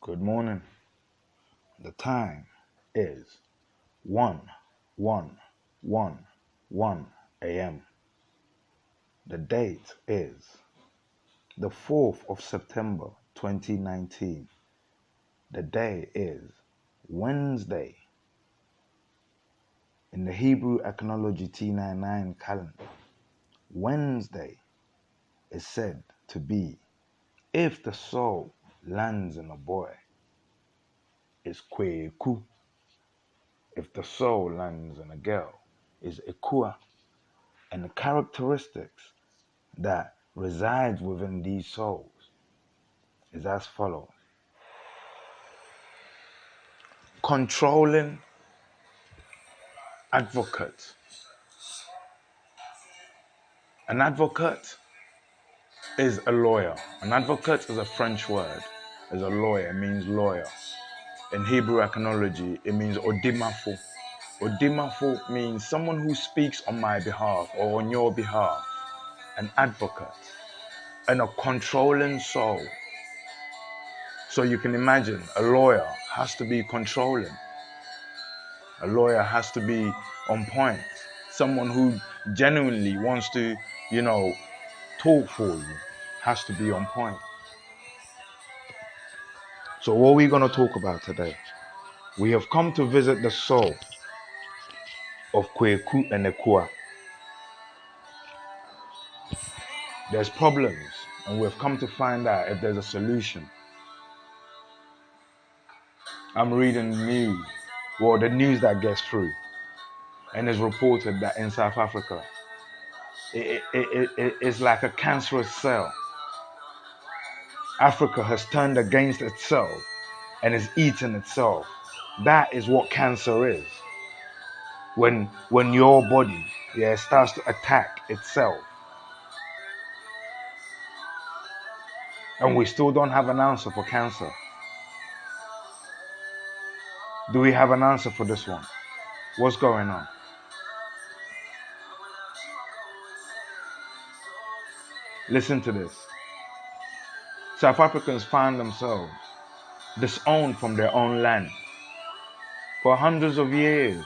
Good morning. The time is 1:11 a.m. The date is the 4th of September 2019. The day is Wednesday in the Hebrew Ethnology T99 calendar. Wednesday is said to be if the soul lands in a boy, it's Kweku. If the soul lands in a girl, is Ekua. And the characteristics that resides within these souls is as follows. Controlling advocate. An advocate is a lawyer. An advocate is a French word. Is a lawyer. It means lawyer. In Hebrew ethnology, it means odimafu. Odimafu means someone who speaks on my behalf or on your behalf. An advocate. And a controlling soul. So you can imagine a lawyer has to be controlling. A lawyer has to be on point. Someone who genuinely wants to, talk for you has to be on point. So what are we going to talk about today? We have come to visit the soul of Kweku and Ekua. There's problems, and we've come to find out if there's a solution. I'm reading news, the news that gets through, and it's reported that in South Africa, it's like a cancerous cell. Africa has turned against itself and is eating itself. That is what cancer is. When your body starts to attack itself. And we still don't have an answer for cancer. Do we have an answer for this one? What's going on? Listen to this. South Africans find themselves disowned from their own land for hundreds of years.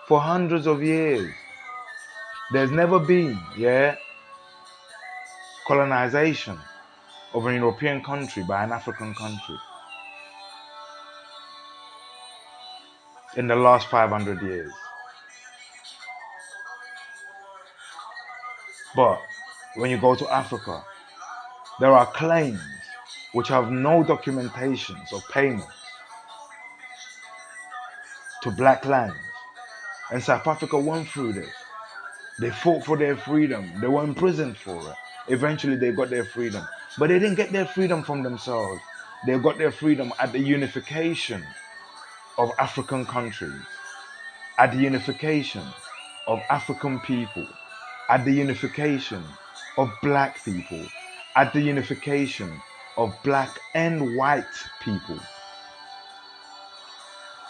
For hundreds of years. There's never been, colonization of an European country by an African country in the last 500 years. But when you go to Africa, there are claims which have no documentations of payments to black lands. And South Africa went through this. They fought for their freedom. They were imprisoned for it. Eventually they got their freedom. But they didn't get their freedom from themselves. They got their freedom at the unification of African countries, at the unification of African people, at the unification of black people, at the unification of black and white people.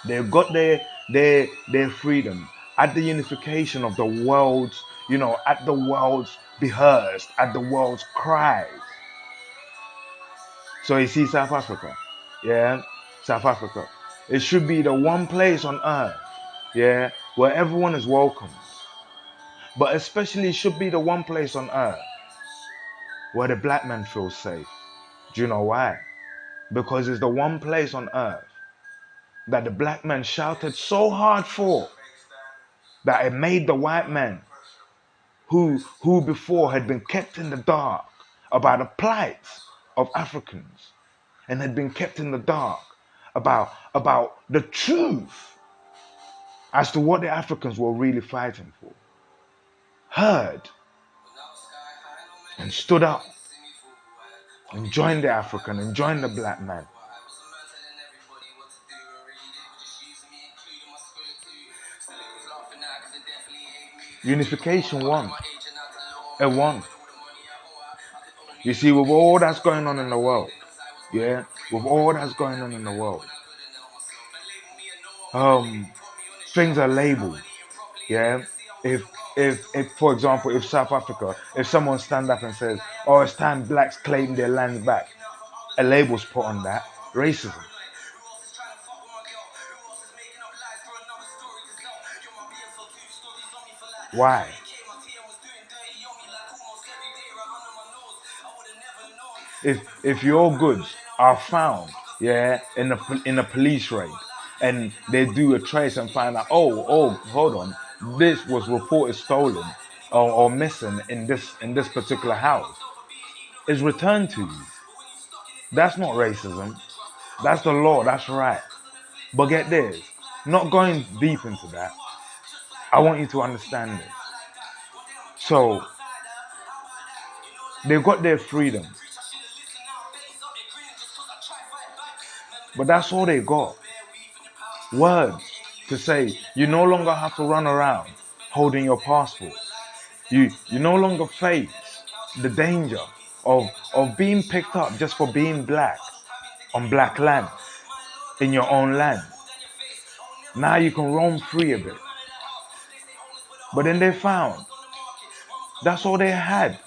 They got their freedom at the unification of the world's, at the world's behest, at the world's cries. So you see South Africa, South Africa. It should be the one place on earth, where everyone is welcomed. But especially it should be the one place on earth where the black man feels safe. Do you know why? Because it's the one place on earth that the black man shouted so hard for that it made the white man who before had been kept in the dark about the plight of Africans and had been kept in the dark about the truth as to what the Africans were really fighting for, heard and stood up and joined the African and joined the black man. Unification won. It won. You see, with all that's going on in the world, with all that's going on in the world, things are labeled, If, for example, if South Africa, if someone stand up and says, "Oh, it's time blacks claim their lands back," a label's put on that. Racism. Why? If your goods are found, yeah, in a police raid, and they do a trace and find out, oh, hold on, this was reported stolen or missing in this particular house, is returned to you. That's not racism. That's the law. That's right. But get this, not going deep into that, I want you to understand this. So they got their freedom, but that's all they got. Words to say you no longer have to run around holding your passport. You no longer face the danger of being picked up just for being black on black land in your own land. Now you can roam free a bit. But then they found that's all they had.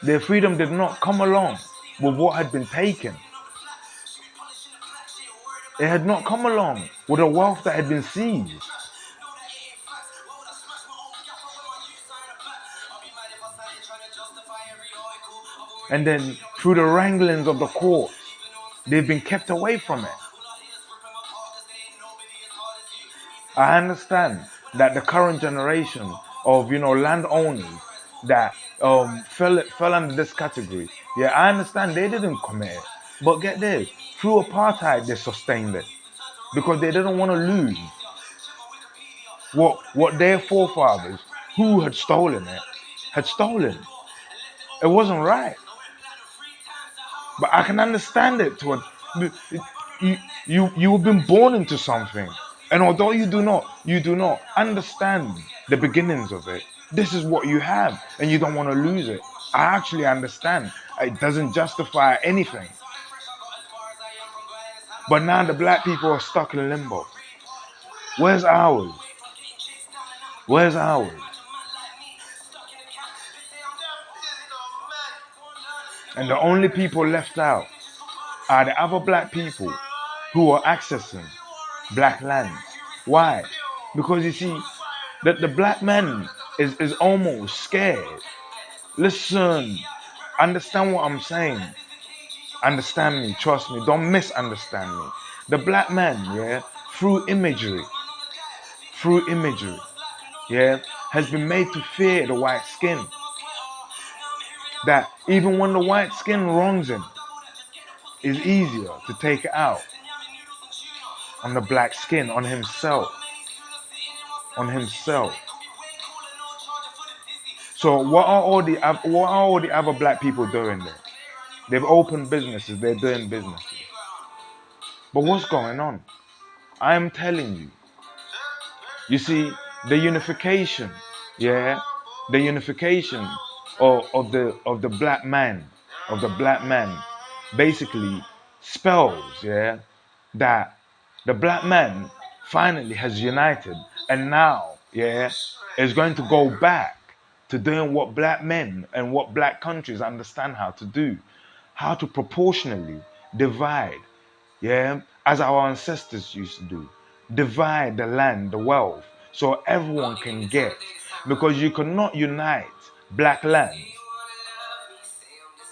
Their freedom did not come along with what had been taken. It had not come along with the wealth that had been seized. And then through the wranglings of the court, they've been kept away from it. I understand that the current generation of landowners that fell under this category, yeah, I understand they didn't commit it. But get this, through apartheid they sustained it because they didn't want to lose what their forefathers who had stolen it had stolen. It wasn't right. But I can understand it. You've been born into something, and although you do not understand the beginnings of it, this is what you have, and you don't want to lose it. I actually understand. It doesn't justify anything. But now the black people are stuck in limbo. Where's ours? Where's ours? And the only people left out are the other black people who are accessing black lands. Why? Because you see, that the black man is almost scared. Listen, understand what I'm saying. Understand me, trust me, don't misunderstand me. The black man, yeah, through imagery, yeah, has been made to fear the white skin. That even when the white skin wrongs him, it's easier to take it out on the black skin, on himself. So what are all the other black people doing there? They've opened businesses, they're doing businesses. But what's going on? I am telling you. You see, the unification, yeah, the unification of the black man, basically spells, yeah, that the black man finally has united, and now, yeah, is going to go back to doing what black men and what black countries understand how to do, how to proportionally divide, yeah, as our ancestors used to do. Divide the land, the wealth, so everyone can get. Because you cannot unite black lands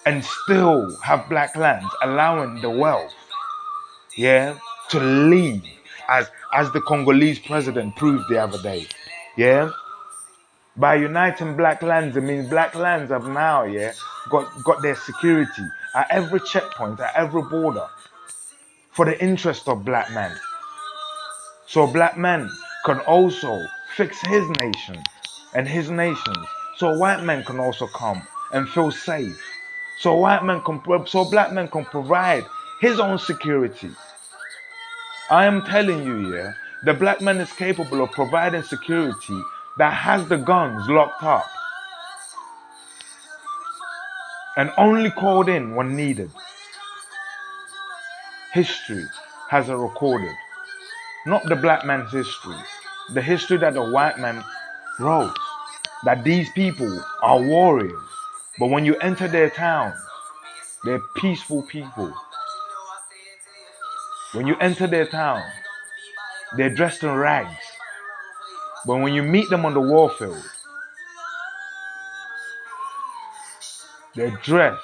and still have black lands allowing the wealth, yeah, to leave, as the Congolese president proved the other day, yeah. By uniting black lands, it means black lands have now, yeah, got their security at every checkpoint, at every border, for the interest of black men. So black men can also fix his nation and his nations, so white men can also come and feel safe. So black men can provide his own security. I am telling you, yeah, the black man is capable of providing security that has the guns locked up and only called in when needed. History has it recorded. Not the black man's history, the history that the white man wrote, that these people are warriors. But when you enter their town, they're peaceful people. When you enter their town, they're dressed in rags. But when you meet them on the warfield, they're dressed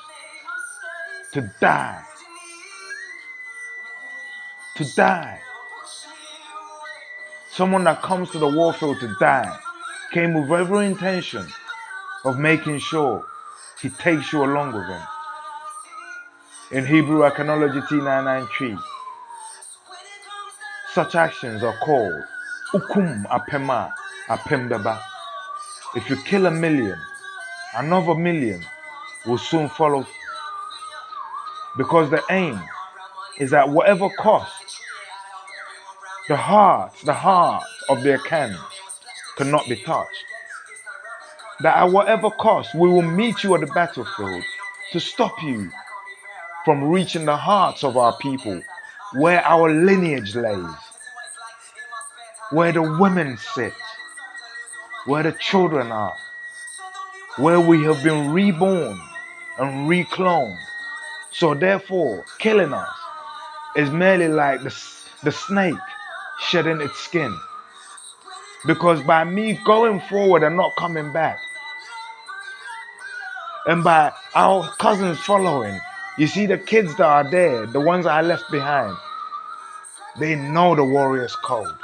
to die. To die. Someone that comes to the warfield to die came with every intention of making sure he takes you along with him. In Hebrew Iconology T993, such actions are called Ukum Apema Apembeba. If you kill 1,000,000, another 1,000,000 will soon follow. Because the aim is at whatever cost, the heart of their kin cannot be touched. That at whatever cost, we will meet you at the battlefield to stop you from reaching the hearts of our people, where our lineage lays, where the women sit, where the children are, where we have been reborn and recloned. So therefore, killing us is merely like the snake shedding its skin. Because by me going forward and not coming back, and by our cousins following, you see the kids that are there, the ones that I left behind, they know the warrior's code.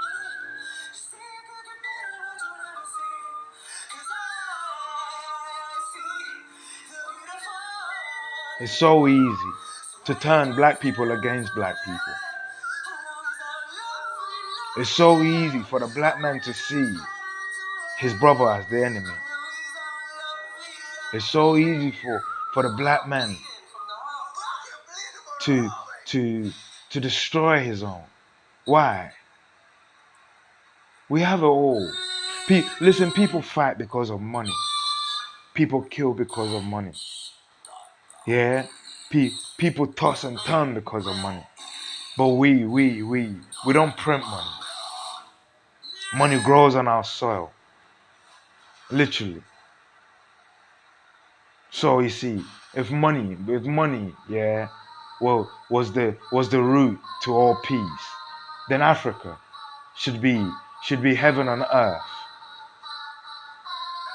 It's so easy to turn black people against black people. It's so easy for the black man to see his brother as the enemy. It's so easy for the black man to destroy his own. Why? We have it all. Listen, people fight because of money. People kill because of money. Yeah? People toss and turn because of money. But we don't print money. Money grows on our soil. Literally. So you see, if money, yeah, well, was the root to all peace, then Africa should be heaven on earth.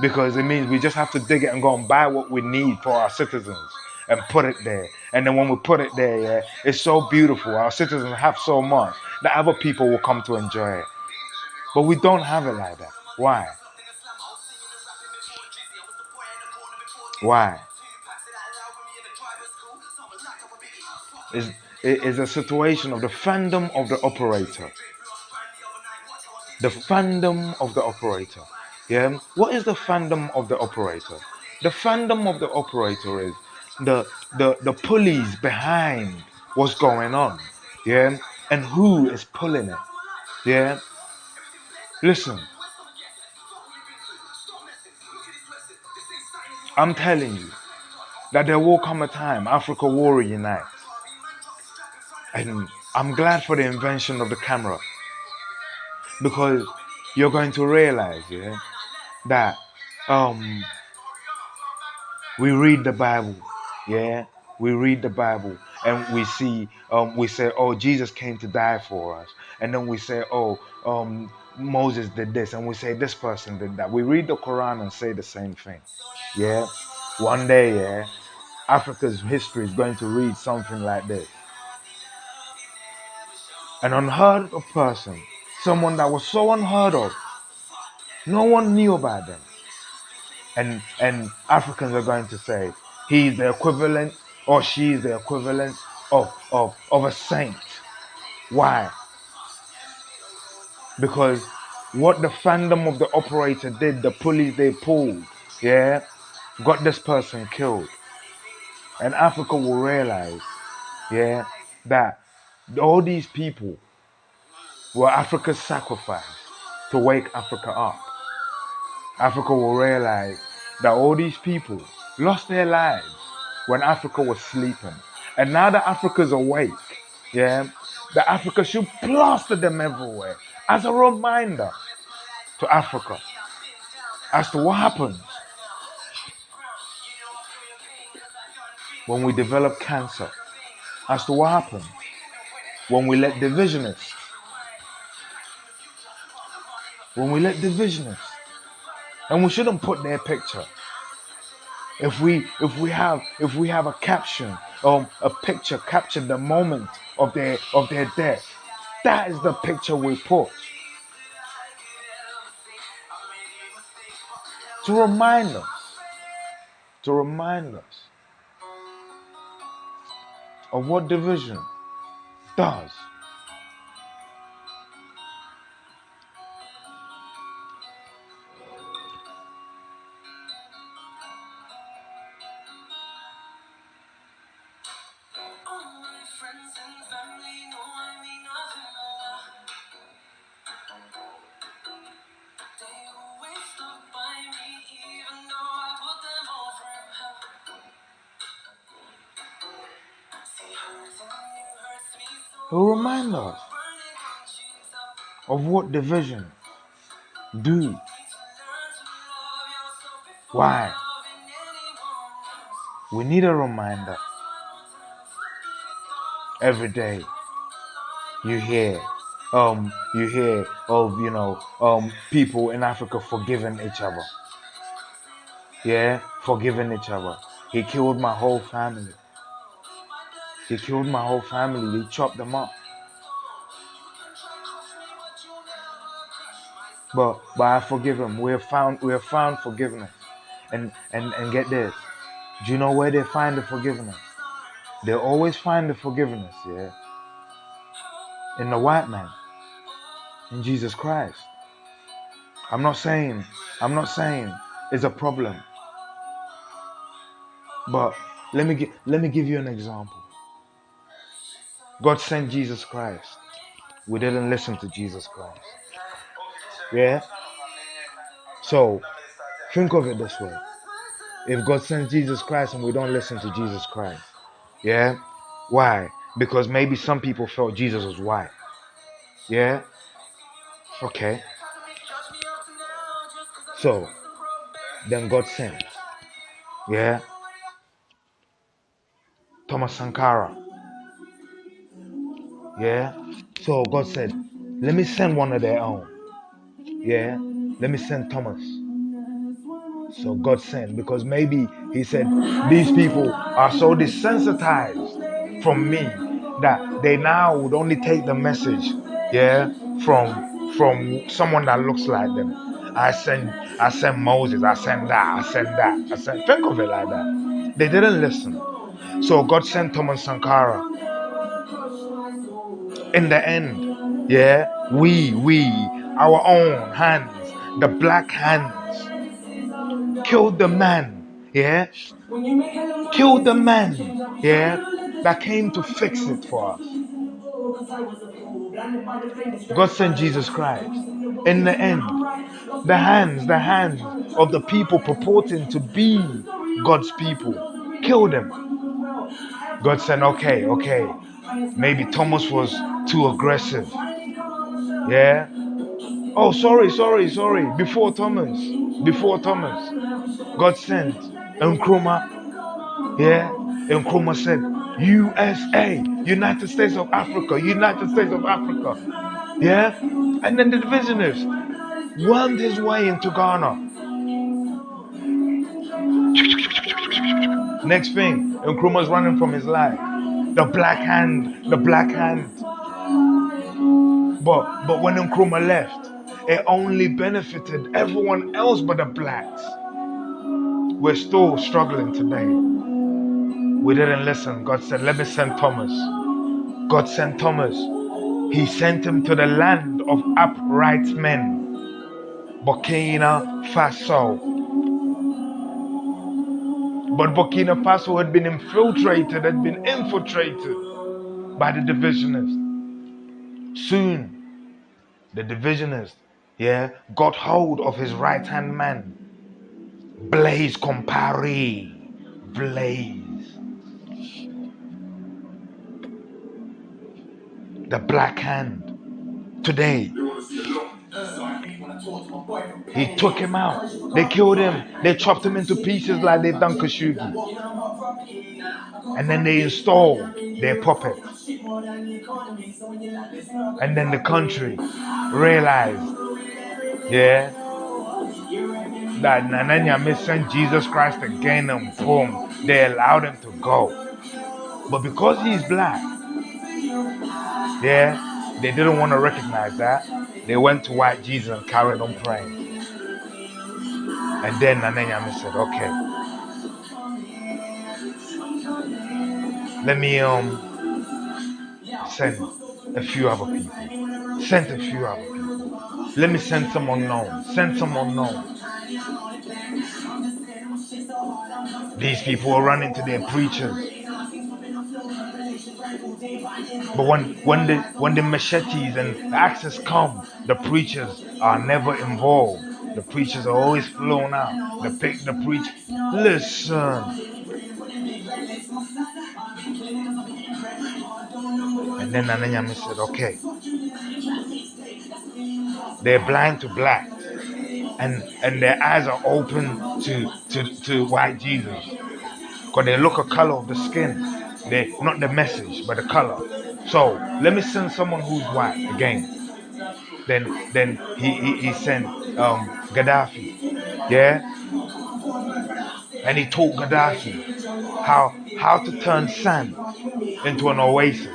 Because it means we just have to dig it and go and buy what we need for our citizens and put it there. And then when we put it there, yeah, it's so beautiful. Our citizens have so much that other people will come to enjoy it. But we don't have it like that. Why? Why? It's a situation of the fandom of the operator. The fandom of the operator. Yeah? What is the fandom of the operator? The fandom of the operator is the pulleys behind what's going on. Yeah? And who is pulling it. Yeah? Listen. I'm telling you that there will come a time Africa will reunite. And I'm glad for the invention of the camera. Because you're going to realize, yeah, that we read the Bible, yeah, we read the Bible and we see, we say, oh, Jesus came to die for us. And then we say, oh, Moses did this, and we say this person did that. We read the Quran and say the same thing, yeah. One day, yeah, Africa's history is going to read something like this. An unheard of person, someone that was so unheard of, no one knew about them. And Africans are going to say, he's the equivalent or she's the equivalent of a saint. Why? Because what the fandom of the operator did, the pulleys they pulled, yeah, got this person killed. And Africa will realize, yeah, that all these people were Africa's sacrifice to wake Africa up. Africa will realize that all these people lost their lives when Africa was sleeping. And now that Africa's awake, yeah, that Africa should plaster them everywhere as a reminder to Africa as to what happens when we develop cancer as to what happened when we let divisionists, and we shouldn't put their picture. If we have a caption, a picture captured the moment of their death, that is the picture we put to remind us of what division does. It will remind us of what division do. Why? We need a reminder. Every day you hear of people in Africa forgiving each other. Yeah, forgiving each other. He killed my whole family. They chopped them up. But I forgive him. We have found forgiveness. And get this. Do you know where they find the forgiveness? They always find the forgiveness, yeah, in the white man, in Jesus Christ. I'm not saying it's a problem. But let me give you an example. God sent Jesus Christ. We didn't listen to Jesus Christ. Yeah? So think of it this way. If God sends Jesus Christ and we don't listen to Jesus Christ, yeah? Why? Because maybe some people felt Jesus was white. Yeah? Okay. So then God sent, yeah, Thomas Sankara. Yeah? So God said, let me send one of their own. Yeah? Let me send Thomas. So God sent, because maybe he said, these people are so desensitized from me that they now would only take the message, yeah, from someone that looks like them. I send Moses, I send that. Think of it like that. They didn't listen. So God sent Thomas Sankara. In the end, yeah, our own hands, the black hands, killed the man, yeah, killed the man, yeah, that came to fix it for us. God sent Jesus Christ. In the end, the hands of the people purporting to be God's people killed him. God said, okay, maybe Thomas was too aggressive. Yeah. Oh, sorry. Before Thomas, God sent Nkrumah. Yeah. Nkrumah said, USA, United States of Africa. Yeah. And then the divisionists wormed his way into Ghana. Next thing, Nkrumah's running from his life. The black hand. But when Nkrumah left, it only benefited everyone else but the blacks. We're still struggling today. We didn't listen. God said, let me send Thomas. God sent Thomas. He sent him to the land of upright men, Burkina Faso. But Burkina Faso had been infiltrated by the divisionists. Soon, the divisionists, yeah, got hold of his right-hand man, Blaise Compaoré. Blaise. The black hand. Today, He took him out. They killed him. They chopped him into pieces like they've done Khashoggi. And then they installed their puppet. And then the country realized, yeah, that Nananya sent Jesus Christ again, and boom, they allowed him to go. But because he's black, yeah, they didn't want to recognize that. They went to white Jesus and carried on praying. And then Nananya said, okay, let me send a few other people. Send a few other people. Let me send some unknown. Send some unknown. These people are running to their preachers. But when the machetes and the axes come, the preachers are never involved. The preachers are always flown out. The preach. Listen. And then Ananyami said, okay, they're blind to black, and their eyes are open to white Jesus, because they look a color of the skin. They not the message, but the color. So let me send someone who's white again. Then he sent Gaddafi, yeah, and he taught Gaddafi how to turn sand into an oasis,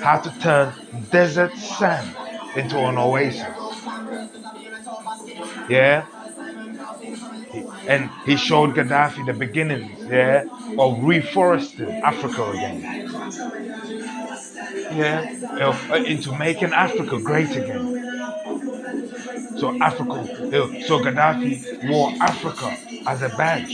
how to turn desert sand into an oasis, yeah. And he showed Gaddafi the beginnings, yeah, of reforesting Africa again, yeah, into making Africa great again. So so Gaddafi wore Africa as a badge.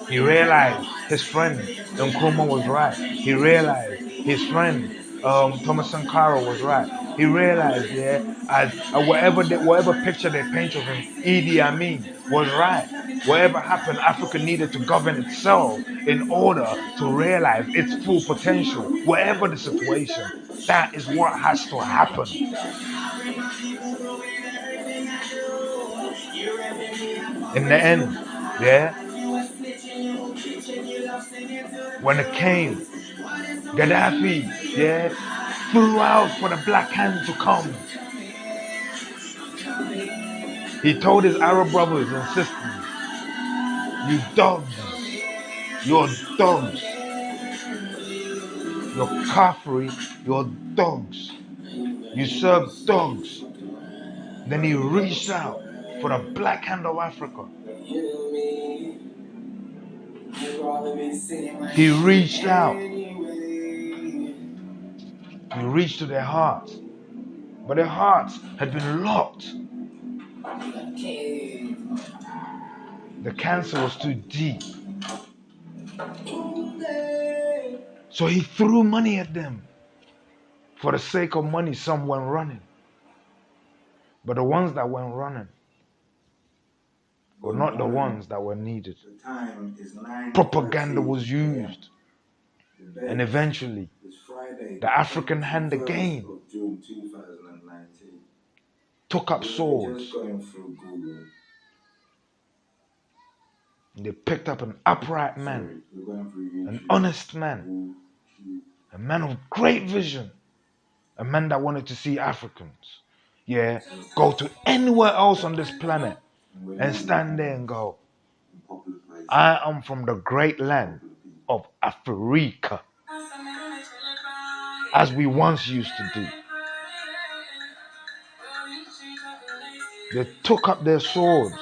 He realized his friend Nkrumah was right. He realized his friend Thomas Sankara was right. He realized, yeah, as whatever picture they paint of him, Idi Amin was right. Whatever happened, Africa needed to govern itself in order to realize its full potential. Whatever the situation, that is what has to happen. In the end, yeah, when it came, Gaddafi, yeah, flew out for the Black Hand to come. He told his Arab brothers and sisters, you dogs, you're dogs, you're Kafri, you're dogs, you serve dogs. Then he reached out for the Black Hand of Africa. He reached out. He reached to their hearts. But their hearts had been locked. The cancer was too deep. So he threw money at them. For the sake of money, some went running. But the ones that went running were not the ones that were needed. Propaganda was used. And eventually, the African hand again took up swords. They picked up an upright man, an honest man, a man of great vision, a man that wanted to see Africans, yeah, go to anywhere else on this planet and stand there and go, I am from the great land of Africa, as we once used to do. They took up their swords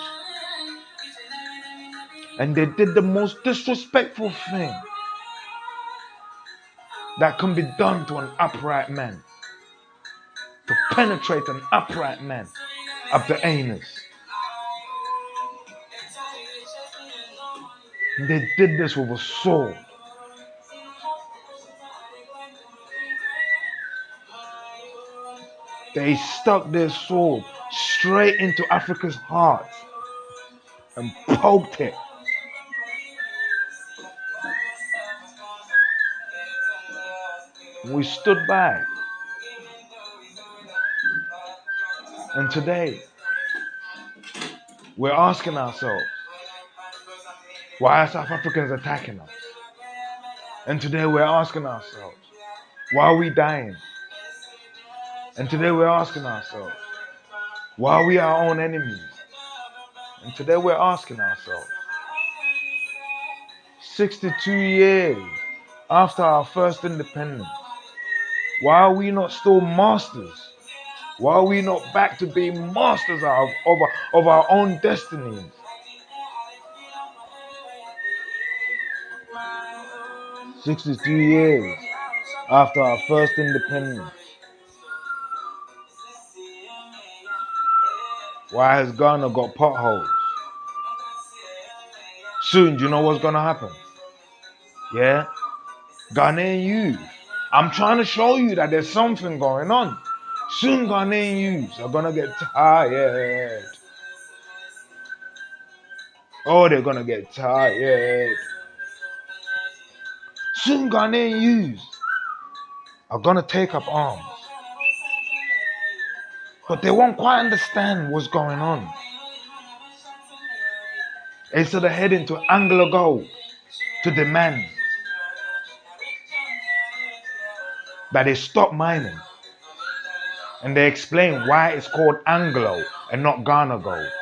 and they did the most disrespectful thing that can be done to an upright man. To penetrate an upright man up the anus. They did this with a sword. They stuck their sword straight into Africa's heart and poked it. We stood by. And today, we're asking ourselves, why are South Africans attacking us? And today, we're asking ourselves, why are we dying? And today, we're asking ourselves, why are we our own enemies? And today, we're asking ourselves, 62 years after our first independence, why are we not still masters? Why are we not back to being masters of our own destinies? 62 years after our first independence, why has Ghana got potholes? Soon, do you know what's gonna happen? Yeah? Ghanaian youth. I'm trying to show you that there's something going on. Soon Ghanaian youths are gonna get tired. Oh, they're gonna get tired. Soon Ghanaian youths are gonna take up arms. But they won't quite understand what's going on. Instead of heading to Anglo Gold to demand that they stop mining. And they explain why it's called Anglo and not Ghana Gold.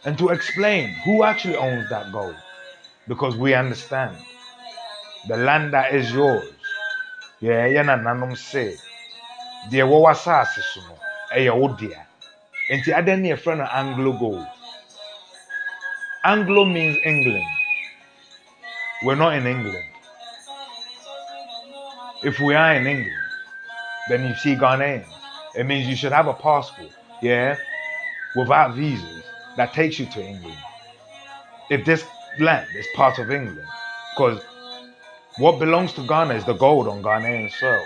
And to explain who actually owns that gold. Because we understand the land that is yours. Yeah, yana nanom say. Deɛ wɔwɔ asase so no, ɛyɛ wo dea. Enti adan ne yɛfrɛ no Anglo Gold. Anglo means England. We're not in England. If we are in England, then you see Ghanaians. It means you should have a passport, yeah, without visas that takes you to England. If this land is part of England, because what belongs to Ghana is the gold on Ghanaian soil.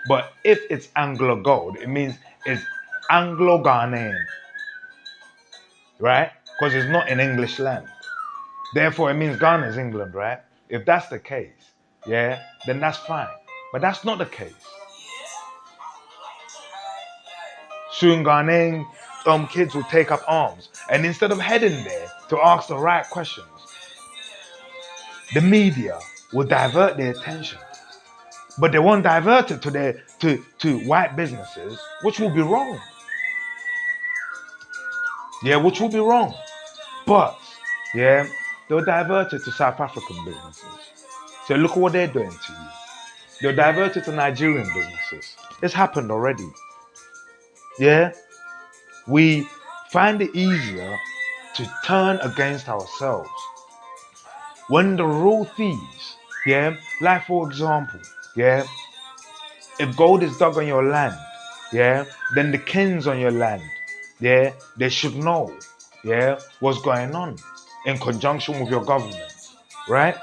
But if it's Anglo gold, it means it's Anglo-Ghanaian, right? Because it's not in English land. Therefore, it means Ghana is England, right? If that's the case, yeah, then that's fine. But that's not the case. Soon Ghanaian kids will take up arms. And instead of heading there to ask the right questions, the media will divert their attention. But they won't divert it to white businesses, which will be wrong. Yeah, which will be wrong. But, yeah, they'll divert it to South African businesses. So look at what they're doing to you. They'll divert it to Nigerian businesses. It's happened already. Yeah? We find it easier to turn against ourselves. When the real thieves, yeah, like for example, yeah, if gold is dug on your land, yeah, then the kings on your land, yeah, they should know, yeah, what's going on in conjunction with your government, right?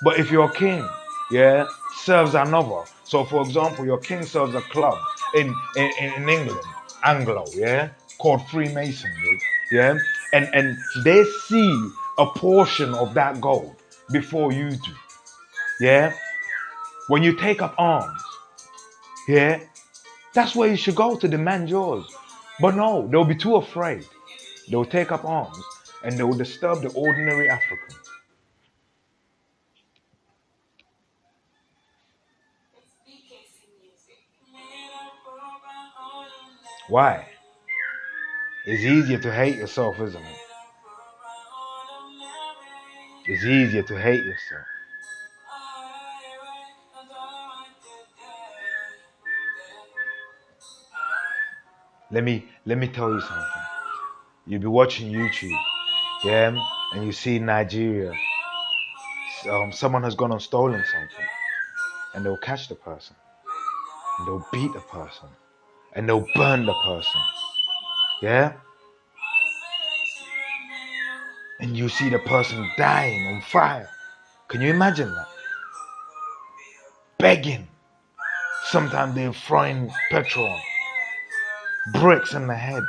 But if your king, yeah, serves another, so for example, your king serves a club in England, Anglo, yeah, called Freemasonry, yeah, and they see a portion of that gold before you do, yeah. When you take up arms, yeah, that's where you should go to demand yours. But no, they'll be too afraid. They'll take up arms and they will disturb the ordinary African. Why? It's easier to hate yourself, isn't it? It's easier to hate yourself. Let me tell you something. You'll be watching YouTube, yeah, and you see Nigeria. Someone has gone and stolen something, and they'll catch the person, and they'll beat the person, and they'll burn the person, yeah. And you see the person dying on fire. Can you imagine that? Begging. Sometimes they're throwing petrol on, bricks in the head.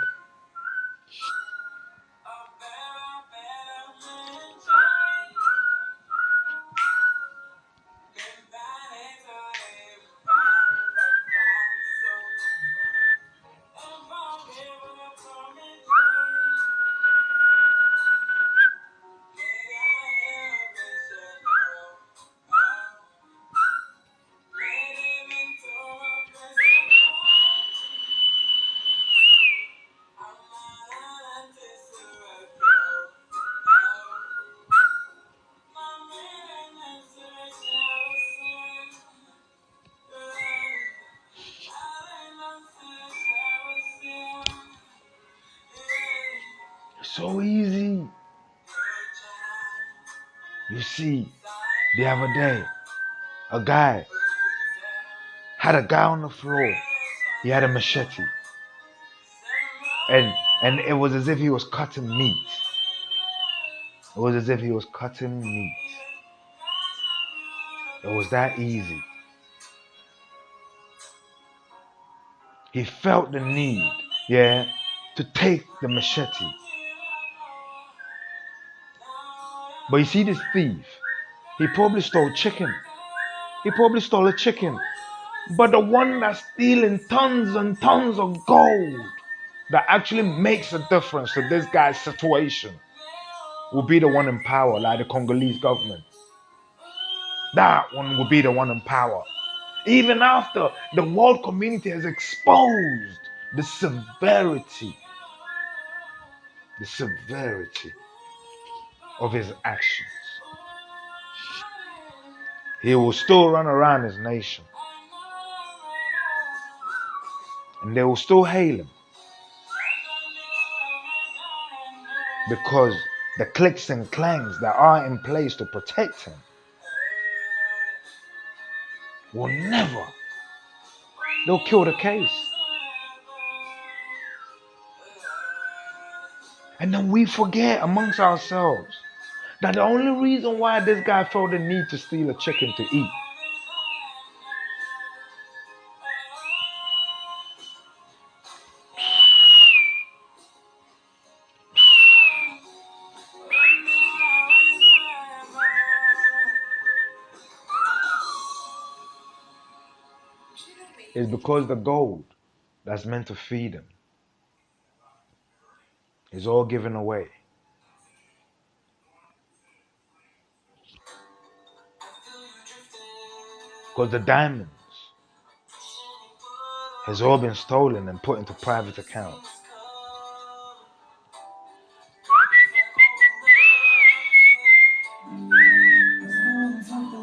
So easy. You see, the other day, a guy had a guy on the floor. He had a machete. And it was as if he was cutting meat. It was as if he was cutting meat. It was that easy. He felt the need, to take the machete. But you see this thief, he probably stole chicken. He probably stole a chicken. But the one that's stealing tons and tons of gold that actually makes a difference to this guy's situation will be the one in power, like the Congolese government. That one will be the one in power. Even after the world community has exposed the severity of his actions, he will still run around his nation. And they will still hail him. Because the clicks and clangs that are in place to protect him will never, they'll kill the case. And then we forget amongst ourselves that the only reason why this guy felt the need to steal a chicken to eat is because the gold that's meant to feed him is all given away. Because the diamonds has all been stolen and put into private accounts.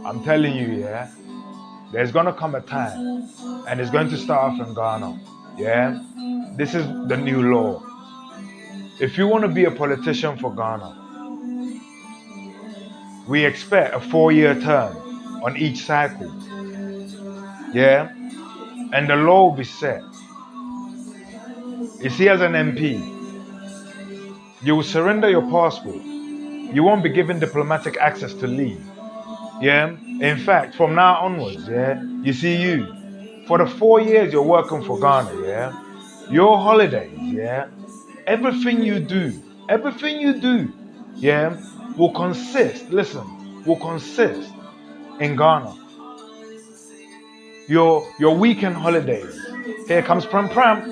I'm telling you, there's gonna come a time, and it's going to start off in Ghana. This is the new law. If you want to be a politician for Ghana, we expect a 4-year term on each cycle. And the law will be set. You see, as an MP, you will surrender your passport. You won't be given diplomatic access to leave. In fact, from now onwards, you see, for the 4 years you're working for Ghana, your holidays, everything you do, will consist in Ghana. Your weekend holidays, here comes Pram Pram.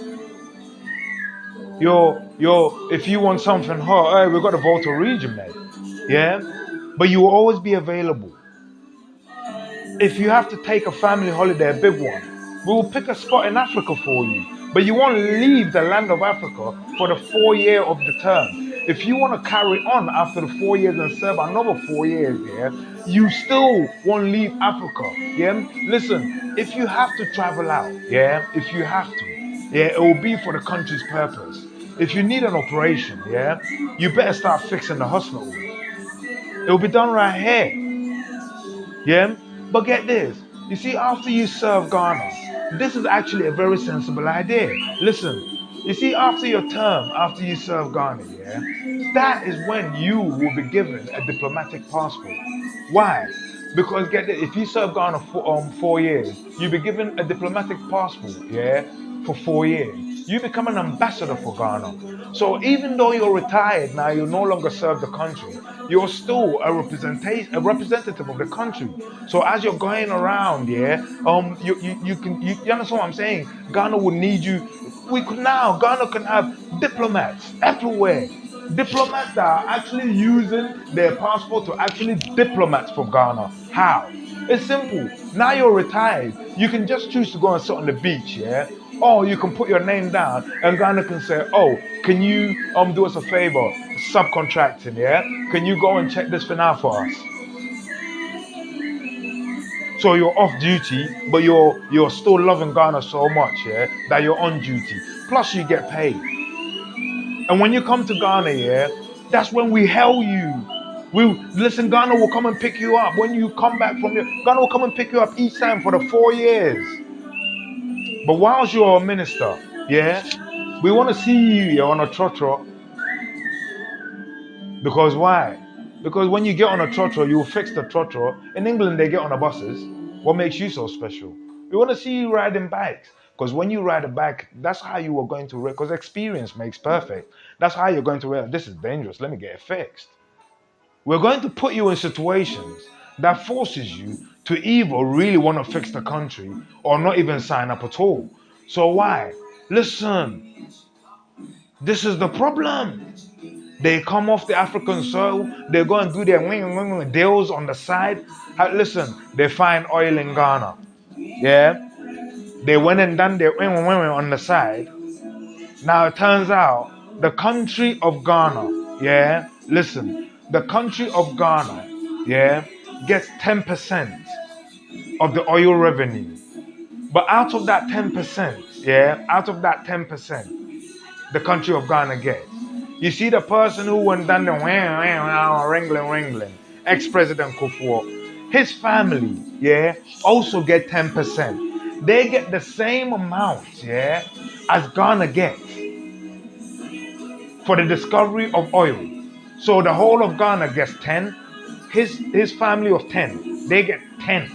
If you want something hot, hey, we've got a Volta region, mate. But you will always be available. If you have to take a family holiday, a big one, we will pick a spot in Africa for you. But you won't leave the land of Africa for the 4 year of the term. If you want to carry on after the 4 years and serve another 4 years, you still won't leave Africa. Listen, if you have to travel out, if you have to, it will be for the country's purpose. If you need an operation, you better start fixing the hospital. It will be done right here. But get this, you see, after you serve Ghana, this is actually a very sensible idea. Listen, you see, after your term, after you serve Ghana, that is when you will be given a diplomatic passport. Why? Because get this, if you serve Ghana for 4 years, you'll be given a diplomatic passport, for 4 years. You become an ambassador for Ghana. So even though you're retired now, you no longer serve the country, you're still a representative of the country. So as you're going around, you understand what I'm saying? Ghana would need you. Ghana can have diplomats everywhere. Diplomats that are actually using their passport to actually diplomats for Ghana. How? It's simple. Now you're retired. You can just choose to go and sit on the beach, Or you can put your name down and Ghana can say, oh, can you do us a favor? Subcontracting, Can you go and check this thing out for us? So you're off duty, but you're still loving Ghana so much, that you're on duty. Plus you get paid. And when you come to Ghana, yeah, that's when we hail you. We listen, Ghana will come and pick you up. When you come back from your Ghana will come and pick you up each time for the 4 years. But whilst you're a minister, yeah, we want to see you here on a trotro. Because why? Because when you get on a trotro, you will fix the trotro. In England, they get on the buses. What makes you so special? We want to see you riding bikes. Because when you ride a bike, that's how you are going to, because experience makes perfect. That's how you're going to realize this is dangerous. Let me get it fixed. We're going to put you in situations that forces you to either really want to fix the country or not even sign up at all. So why? Listen, this is the problem. They come off the African soil, they go and do their deals on the side. Listen, they find oil in Ghana. Yeah? They went and done their on the side. Now it turns out the country of Ghana, yeah, listen, the country of Ghana, yeah, gets 10% of the oil revenue. But out of that 10%, yeah, out of that 10%, the country of Ghana gets. You see the person who went down the wrangling, ex-president Kufuor, his family, yeah, also get 10%. They get the same amount, yeah, as Ghana gets for the discovery of oil. So the whole of Ghana gets 10, his family of 10, they get 10.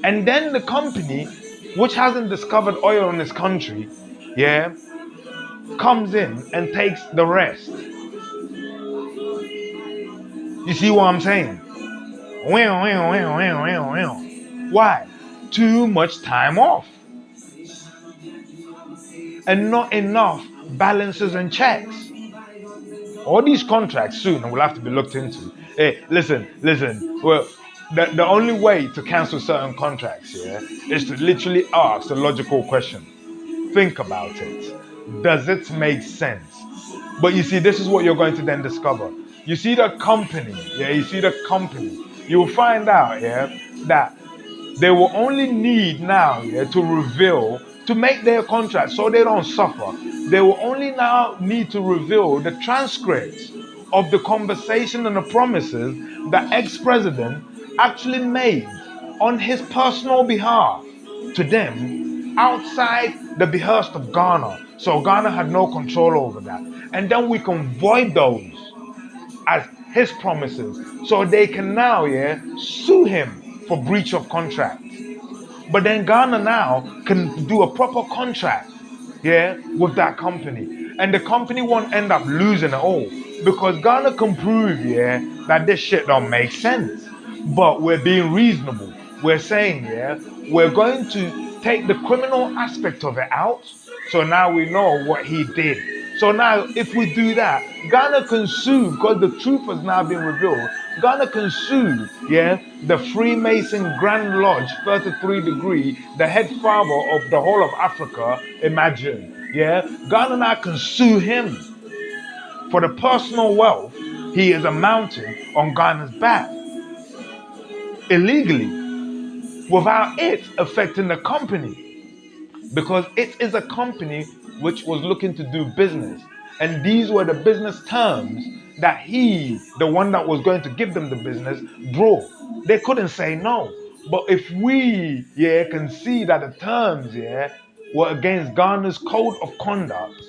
And then the company, which hasn't discovered oil in this country, yeah, comes in and takes the rest. You see what I'm saying? Why? Too much time off. And not enough balances and checks. All these contracts soon will have to be looked into. Hey, listen. Well, the only way to cancel certain contracts, yeah, is to literally ask the logical question. Think about it. Does it make sense? But you see, this is what you're going to then discover. You see the company, yeah, you will find out, yeah, that they will only need now, yeah, to make their contract so they don't suffer. They will only now need to reveal the transcripts of the conversation and the promises that ex-president actually made on his personal behalf to them outside the behest of Ghana. So Ghana had no control over that. And then we can void those as his promises. So they can now, yeah, sue him for breach of contract. But then Ghana now can do a proper contract, yeah, with that company. And the company won't end up losing it all. Because Ghana can prove, yeah, that this shit don't make sense. But we're being reasonable. We're saying, yeah, we're going to take the criminal aspect of it out. So now we know what he did. So now if we do that, Ghana can sue, because the truth has now been revealed. Ghana can sue, yeah, the Freemason Grand Lodge 33 degree, the head father of the whole of Africa, imagine, yeah. Ghana now can sue him for the personal wealth he is amounting on Ghana's back illegally, without it affecting the company, because it is a company which was looking to do business, and these were the business terms that he, the one that was going to give them the business, brought. They couldn't say no. But if we, yeah, can see that the terms, yeah, were against Ghana's code of conduct,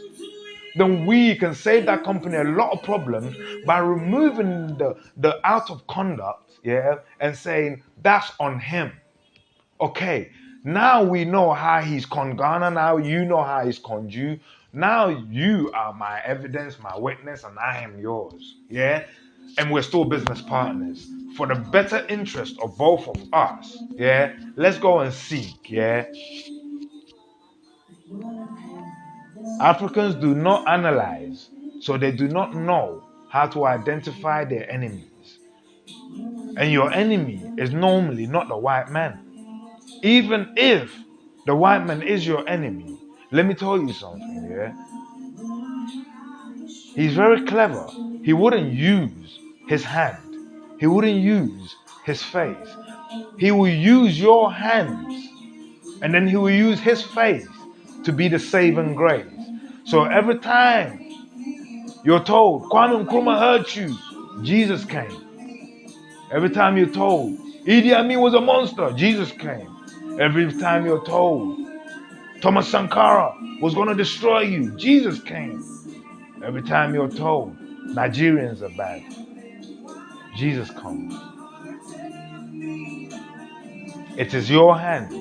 then we can save that company a lot of problems by removing the out of conduct, yeah, and saying that's on him. Okay, now we know how he's con Ghana, now you know how he's conned you. Now you are my evidence, my witness, and I am yours, yeah? And we're still business partners. For the better interest of both of us, yeah? Let's go and seek, yeah? Africans do not analyze, so they do not know how to identify their enemies. And your enemy is normally not the white man. Even if the white man is your enemy, let me tell you something, yeah? He's very clever. He wouldn't use his hand. He wouldn't use his face. He will use your hands, and then he will use his face to be the saving grace. So every time You're told, Kwame Nkrumah hurt you. Jesus came. Every time you're told, Idi Amin was a monster. Jesus came. Every time you're told, Thomas Sankara was going to destroy you. Jesus came. Every time you're told, Nigerians are bad. Jesus comes. It is your hands,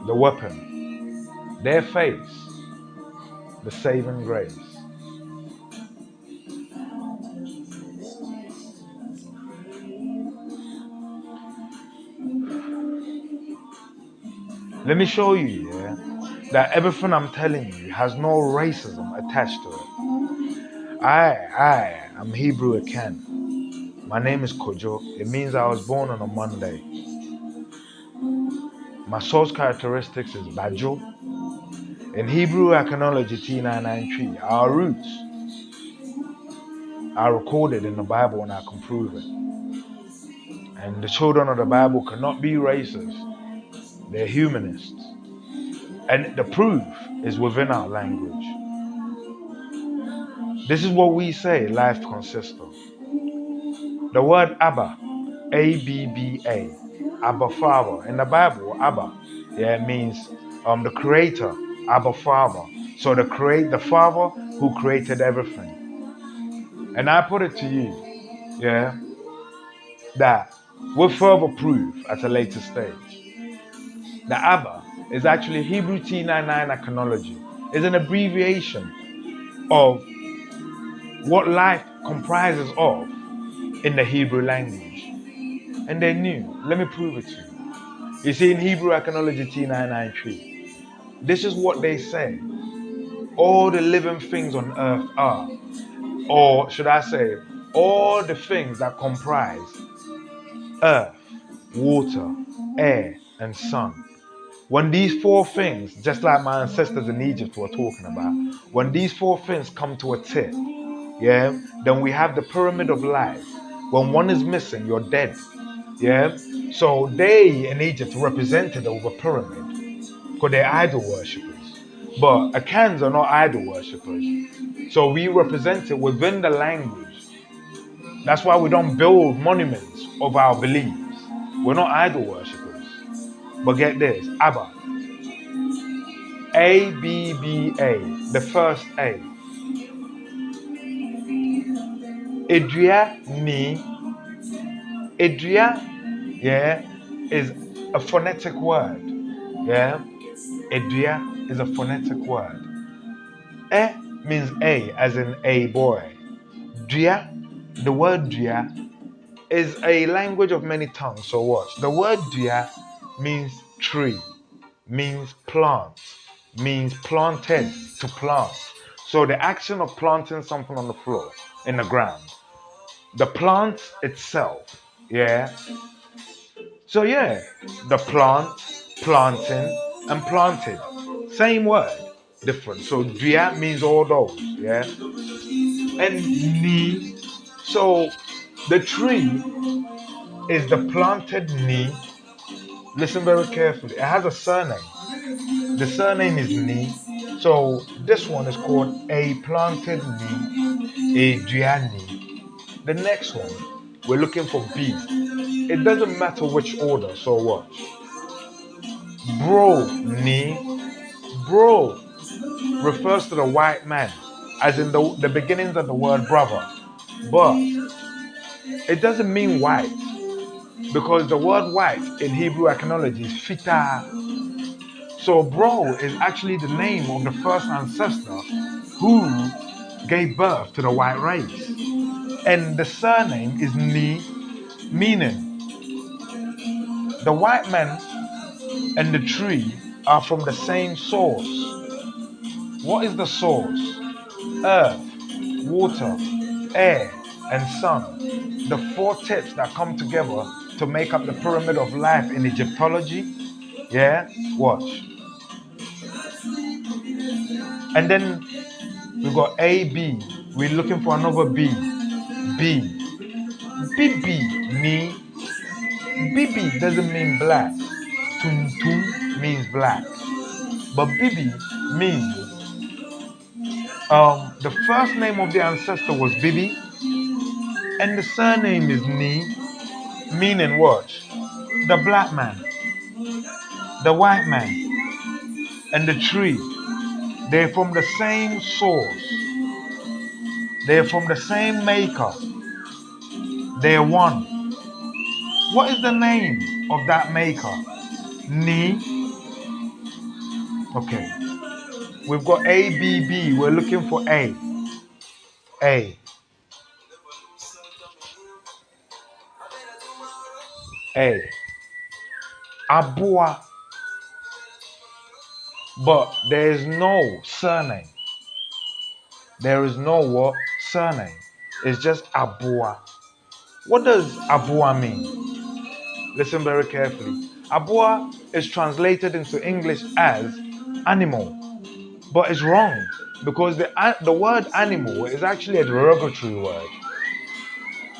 the weapon, their face, the saving grace. Let me show you, that everything I'm telling you has no racism attached to it. I am Hebrew Akan. My name is Kojo. It means I was born on a Monday. My source characteristics is Bajo. In Hebrew Acanology T993, our roots are recorded in the Bible and I can prove it. And the children of the Bible cannot be racist. They're humanists. And the proof is within our language. This is what we say life consists of. The word Abba, A-B-B-A, Abba Father. In the Bible, Abba, means the creator, Abba Father. So the Father who created everything. And I put it to you, that with further proof at a later stage, the Abba is actually Hebrew T99 Acanology. It's an abbreviation of what life comprises of in the Hebrew language. And they knew. Let me prove it to you. You see, in Hebrew Acanology T993, this is what they say. All the living things on earth are, or should I say, all the things that comprise earth, water, air, and sun. When these four things, just like my ancestors in Egypt were talking about, when these four things come to a tip, then we have the pyramid of life. When one is missing, you're dead. So they in Egypt represented over pyramid because they're idol worshippers. But Akans are not idol worshippers. So we represent it within the language. That's why we don't build monuments of our beliefs. We're not idol worshippers. But get this, Abba. A-B-B-A, the first A. Edria ni. Edria, is a phonetic word. Edria is a phonetic word. E means A, as in a boy. Dria, the word Dria, is a language of many tongues. So watch. The word Dria means tree, means plant, means planted, to plant. So the action of planting something on the floor, in the ground. The plant itself, So the plant, planting, and planted. Same word, different. So Dria means all those, And Ni, so the tree is the planted Ni. Listen very carefully. It has a surname. The surname is Ni. So this one is called a planted Ni, a Dria Ni. The next one, we're looking for B. It doesn't matter which order, so watch. Bro, Ni. Bro refers to the white man, as in the beginnings of the word brother. But it doesn't mean white, because the word white in Hebrew Acanology is Fita. So bro is actually the name of the first ancestor who gave birth to the white race. And the surname is Ni, meaning the white man and the tree are from the same source. What is the source? Earth, water, air, and sun. The four tips that come together to make up the pyramid of life in Egyptology. Watch. And then we got A, B. We're looking for another B. B. Bibi, Ni. Bibi doesn't mean black. Tum means black. But Bibi means The first name of the ancestor was Bibi, and the surname is Ni, meaning what? The black man, the white man, and the tree. They're from the same source. They're from the same maker. They're one. What is the name of that maker? Ni. Okay. We've got A, B, B. We're looking for A. A. A. Abua. But there is no surname. There is no what? Surname. It's just Abua. What does Abua mean? Listen very carefully. Abua is translated into English as animal. But it's wrong because the word animal is actually a derogatory word.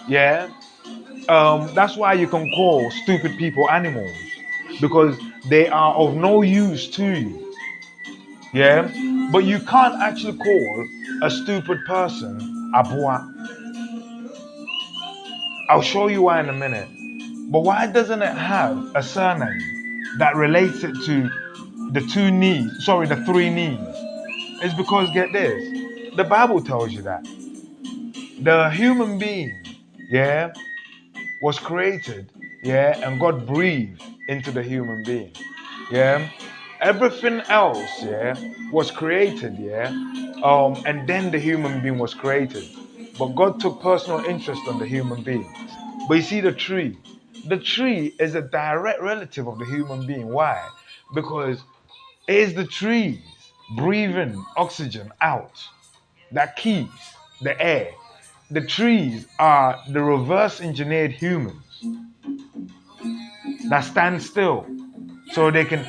Yeah? That's why you can call stupid people animals, because they are of no use to you. Yeah? But you can't actually call a stupid person Abua. I'll show you why in a minute. But why doesn't it have a surname that relates it to the three knees? It's because, get this, the Bible tells you that the human being, yeah, was created, yeah, and God breathed into the human being, yeah. Everything else, yeah, was created, yeah, and then the human being was created. But God took personal interest on the human being. But you see the tree. The tree is a direct relative of the human being. Why? Because it is the trees breathing oxygen out that keeps the air. The trees are the reverse engineered humans that stand still so they can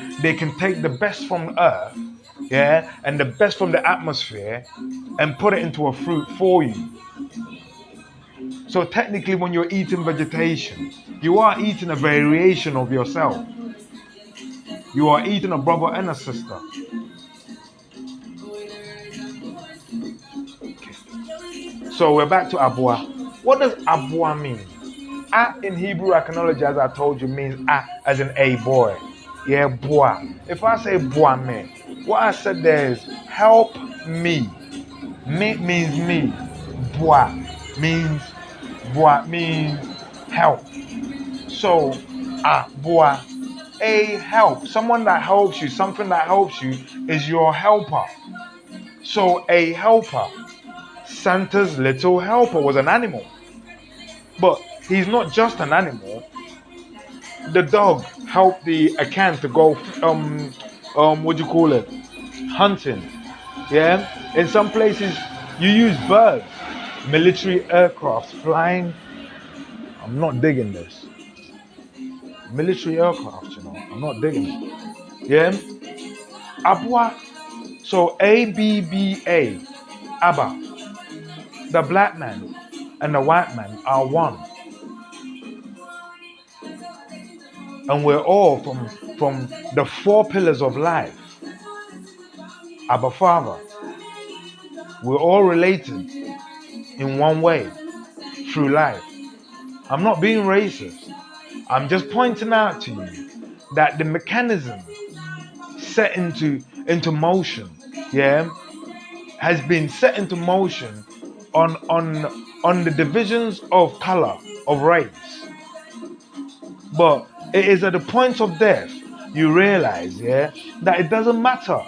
take the best from earth, yeah, and the best from the atmosphere and put it into a fruit for you. So technically when you're eating vegetation, you are eating a variation of yourself. You are eating a brother and a sister. So we're back to Abua. What does Abua mean? A in Hebrew iconology, as I told you, means A as in a boy. Yeah, boa. If I say boa me, what I said there is help me. Me means me. Boa means help. So boa, a help. Someone that helps you, something that helps you is your helper. So a helper. Santa's little helper was an animal. But he's not just an animal. The dog helped the Akan to go what do you call it? Hunting. Yeah? In some places you use birds, military aircraft flying. I'm not digging this. Military aircraft, I'm not digging it. Yeah? Abwa. So ABBA, Abba. The black man and the white man are one. And we're all from the four pillars of life. Abba Father. We're all related in one way through life. I'm not being racist. I'm just pointing out to you that the mechanism set into motion, yeah, has been set into motion on the divisions of color, of race. But it is at the point of death you realize, yeah, that it doesn't matter.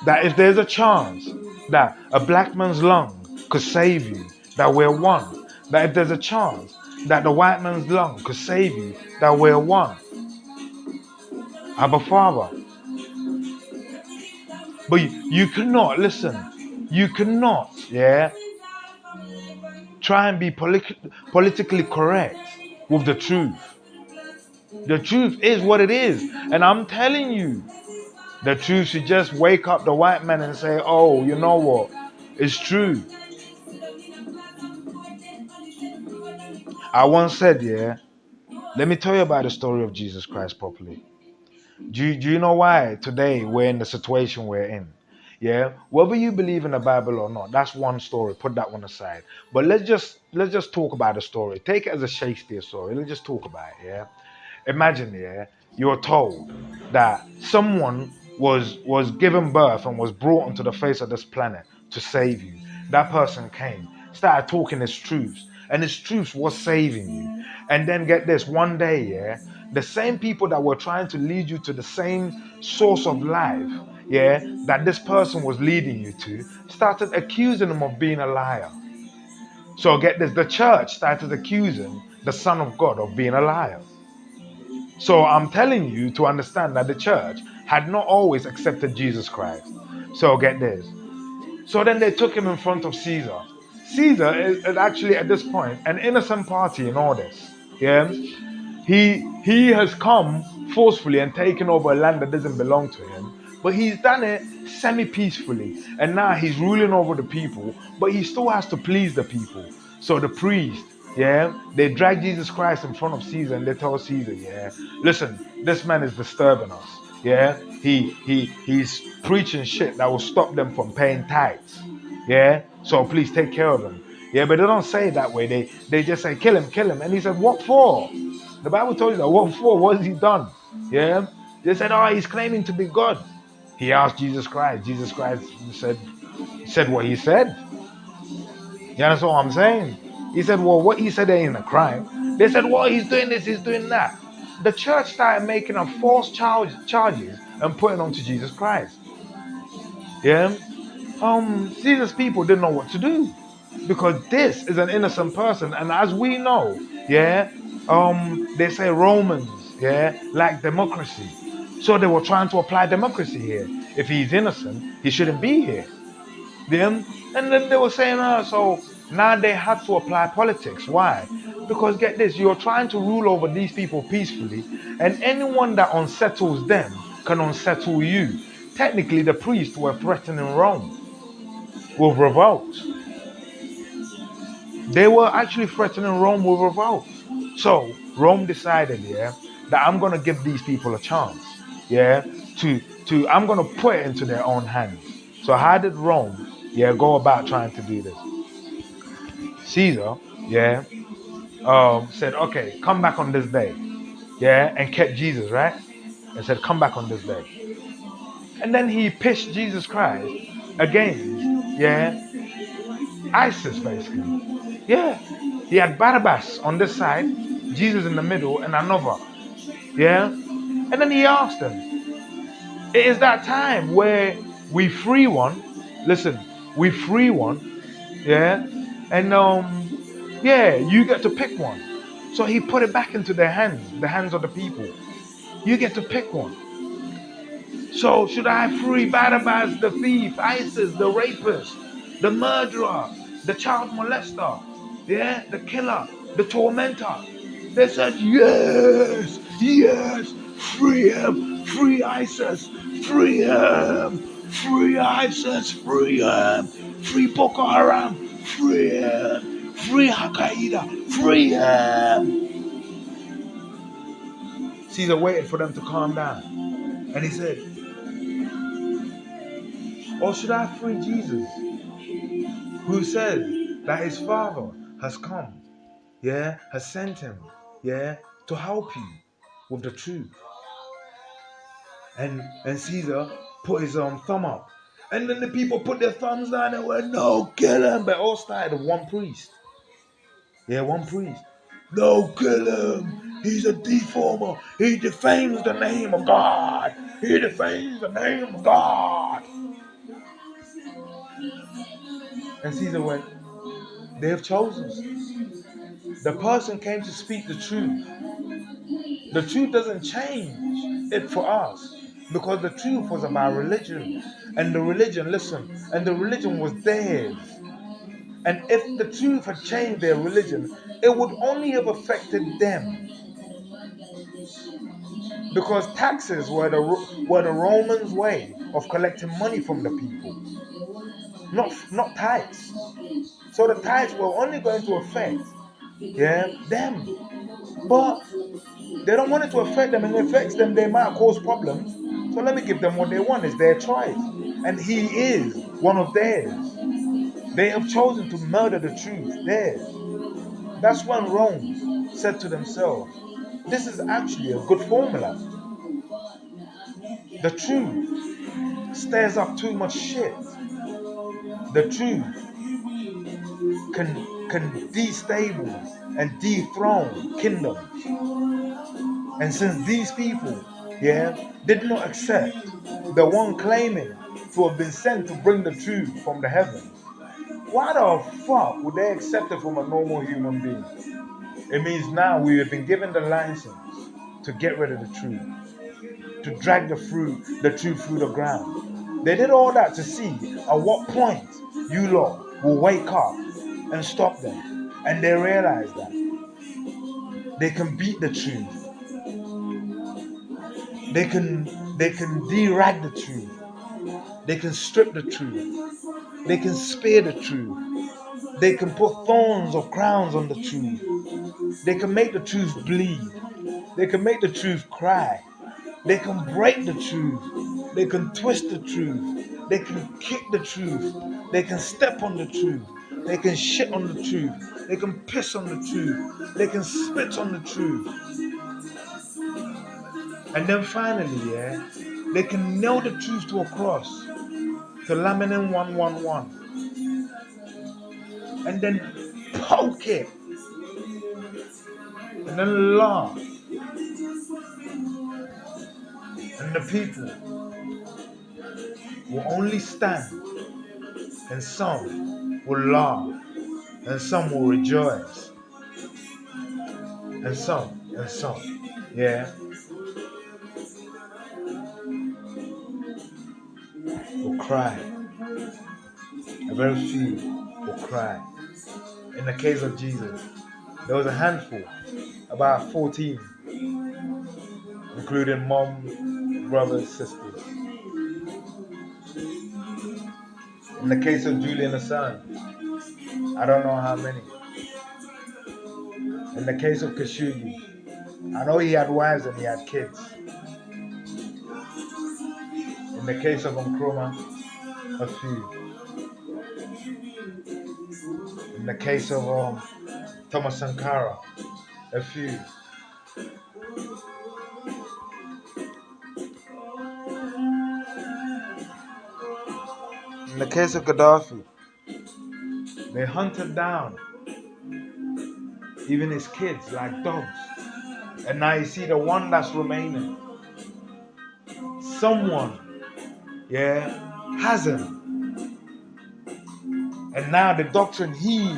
That if there's a chance that a black man's lung could save you, that we're one. That if there's a chance that the white man's lung could save you, that we're one. Abba Father. But you cannot, listen, you cannot, yeah, try and be politically correct with the truth. The truth is what it is. And I'm telling you, the truth should just wake up the white man and say, oh, you know what? It's true. I once said, yeah, let me tell you about the story of Jesus Christ properly. Do you know why today we're in the situation we're in? Yeah, whether you believe in the Bible or not, that's one story. Put that one aside. But let's just talk about the story. Take it as a Shakespeare story. Let's just talk about it. Yeah, imagine, yeah, you're told that someone was given birth and was brought onto the face of this planet to save you. That person came, started talking his truths, and his truths was saving you. And then get this, one day, yeah, the same people that were trying to lead you to the same source of life, yeah, that this person was leading you to, started accusing him of being a liar. So get this, the church started accusing the Son of God of being a liar. So I'm telling you to understand that the church had not always accepted Jesus Christ. So get this. So then they took him in front of Caesar. Caesar is actually at this point an innocent party in all this. Yeah, he has come forcefully and taken over a land that doesn't belong to him, but he's done it semi-peacefully, and now he's ruling over the people, but he still has to please the people. So the priest, yeah, they drag Jesus Christ in front of Caesar and they tell Caesar, yeah, listen, this man is disturbing us. Yeah, he's preaching shit that will stop them from paying tithes. Yeah, so please take care of him. Yeah, but they don't say it that way. They just say kill him, and he said, what for? The Bible told you that. What for? What has he done? Yeah. They said, oh, he's claiming to be God. He asked Jesus Christ. Jesus Christ said what he said. You understand what I'm saying? He said, well, what he said ain't a crime. They said, well, he's doing this, he's doing that. The church started making up false charges and putting on to Jesus Christ. Yeah. Caesar's people didn't know what to do because this is an innocent person, and as we know, yeah, they say Romans, yeah, like democracy, so they were trying to apply democracy here. If he's innocent, he shouldn't be here. Then, and then they were saying, so now they had to apply politics. Why? Because get this, you're trying to rule over these people peacefully, and anyone that unsettles them can unsettle you. Technically, the priests were threatening Rome with revolt. They were actually threatening Rome with revolt. So Rome decided, yeah, that I'm gonna give these people a chance, yeah, to I'm gonna put it into their own hands. So how did Rome, yeah, go about trying to do this? Caesar, yeah, said, okay, come back on this day, yeah, and kept Jesus, right? And said, come back on this day. And then he pitched Jesus Christ against, yeah, ISIS basically. Yeah. He had Barabbas on this side, Jesus in the middle, and another. Yeah. And then he asked them, it is that time where we free one. Listen, we free one. Yeah. And yeah, you get to pick one. So he put it back into their hands, the hands of the people. You get to pick one. So should I free Barabbas, the thief, ISIS, the rapist, the murderer, the child molester, yeah, the killer, the tormentor? They said, yes, yes, free him, free ISIS, free him, free ISIS, free him, free Boko Haram, free him, free Al-Qaeda, free him. Caesar waited for them to calm down. And he said, or should I free Jesus, who said that his Father has come, yeah, has sent him, yeah, to help you with the truth? And Caesar put his thumb up. And then the people put their thumbs down and went, no, kill him. But all started with one priest. Yeah, one priest. No, kill him. He's a deformer. He defames the name of God. He defames the name of God. And Caesar went, they have chosen. The person came to speak the truth. The truth doesn't change it for us because the truth was about religion. And the religion, listen, and the religion was theirs. And if the truth had changed their religion, it would only have affected them. Because taxes were the Romans' way of collecting money from the people. Not tithes. So the tithes were only going to affect Yeah, them. But they don't want it to affect them, and if it affects them, they might cause problems. So let me give them what they want. It's their choice. And he is one of theirs. They have chosen to murder the truth. Theirs. That's when Rome said to themselves, this is actually a good formula. The truth stirs up too much shit. The truth can destabilize and dethrone kingdoms. And since these people, yeah, did not accept the one claiming to have been sent to bring the truth from the heavens, why the fuck would they accept it from a normal human being? It means now we have been given the license to get rid of the truth, to drag the truth through the ground. They did all that to see at what point you lot will wake up and stop them. And they realize that they can beat the truth. They can derag the truth. They can strip the truth. They can spear the truth. They can put thorns or crowns on the truth. They can make the truth bleed. They can make the truth cry. They can break the truth. They can twist the truth. They can kick the truth. They can step on the truth. They can shit on the truth. They can piss on the truth. They can spit on the truth. And then finally, yeah, they can nail the truth to a cross, to laminin 111, and then poke it, and then laugh. And the people will only stand, and some will laugh, and some will rejoice, and some, yeah, will cry. A very few will cry. In the case of Jesus, there was a handful, about 14, including mom, brothers, sisters. In the case of Julian Assange, I don't know how many. In the case of Khashoggi, I know he had wives and he had kids. In the case of Nkrumah, a few. In the case of Thomas Sankara, a few. In the case of Gaddafi, they hunted down even his kids like dogs. And now you see the one that's remaining. Someone, yeah, has him. And now the doctrine he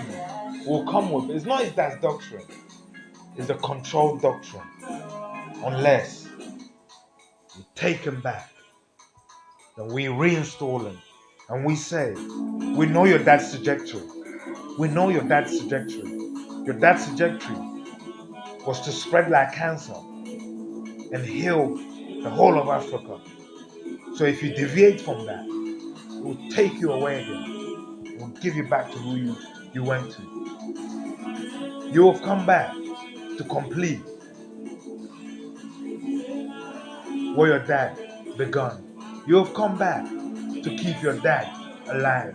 will come with, it's not his dad's doctrine, it's a controlled doctrine. Unless we take him back, then we reinstall him. And we say, we know your dad's trajectory. We know your dad's trajectory. Your dad's trajectory was to spread like cancer and heal the whole of Africa. So if you deviate from that, it will take you away again. It will give you back to who you went to. You will come back to complete what your dad begun. You have come back to keep your dad alive.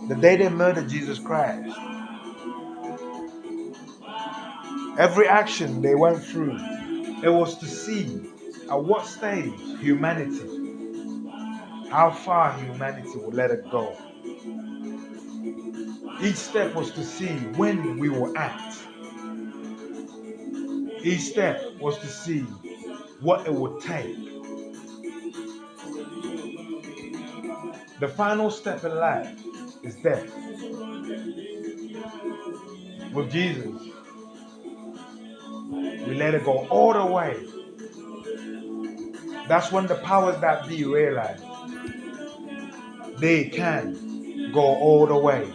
The day they murdered Jesus Christ, every action they went through, it was to see at what stage how far humanity will let it go. Each step was to see when we will act. Each step was to see what it would take. The final step in life is death. With Jesus, we let it go all the way. That's when the powers that be realize they can go all the way.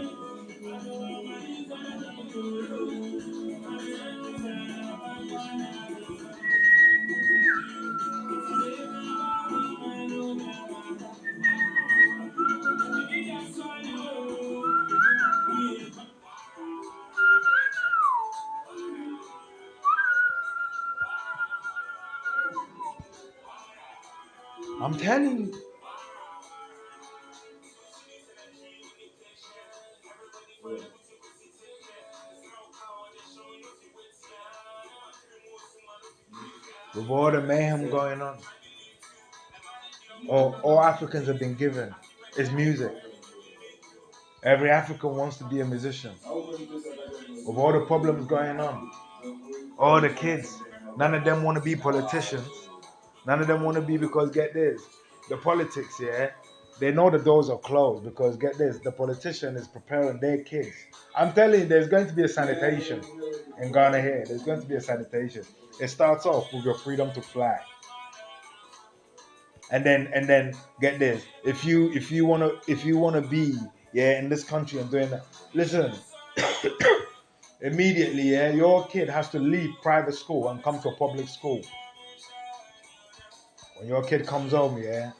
I'm telling you. With all the mayhem going on, all Africans have been given is music. Every African wants to be a musician. With all the problems going on, all the kids, none of them want to be politicians. None of them want to be, because get this, the politics, yeah, they know the doors are closed, because get this, the politician is preparing their kids. I'm telling you, there's going to be a sanitation in Ghana here. There's going to be a sanitation. It starts off with your freedom to fly. And then get this. If you wanna be, yeah, in this country and doing that, listen, immediately, yeah, your kid has to leave private school and come to a public school. When your kid comes home, yeah,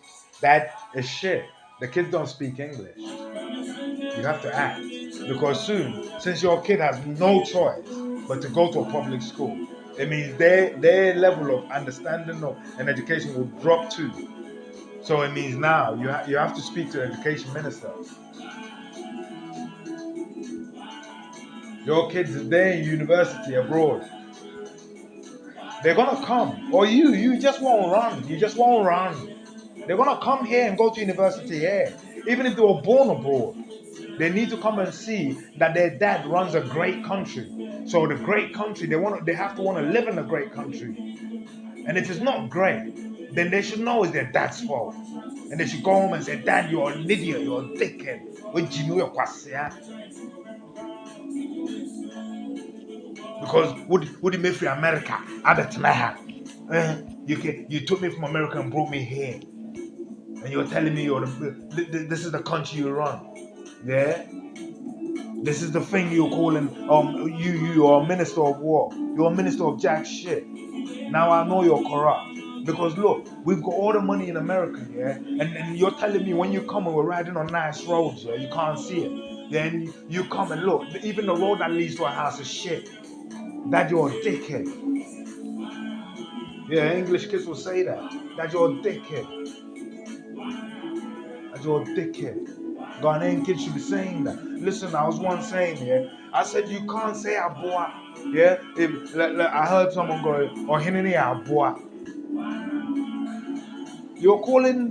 that is shit. The kids don't speak English. You have to act. Because soon, since your kid has no choice but to go to a public school, it means their level of understanding and education will drop too. So it means now you have to speak to the education minister. Your kids are there in university abroad. They're gonna come. Or you just won't run. You just won't run. They're gonna come here and go to university here. Even if they were born abroad. They need to come and see that their dad runs a great country. So the great country, they have to want to live in a great country. And if it's not great, then they should know it's their dad's fault. And they should go home and say, Dad, you're an idiot, you're a dickhead. Because would it make for America? You took me from America and brought me here. And you're telling me this is the country you run. Yeah? This is the thing you're calling you're a minister of war. You're a minister of jack shit. Now I know you're corrupt. Because look, we've got all the money in America, yeah? And you're telling me when you come and we're riding on nice roads, yeah, you can't see it. Then you come and look, even the road that leads to our house is shit. That you're a dickhead. Yeah, English kids will say that. That you're a dickhead. That you're a dickhead. Ghanaian kids should be saying that. Listen, I was once saying, yeah, I said you can't say aboa. Yeah, I heard someone go, oh, hinini aboa. You're calling,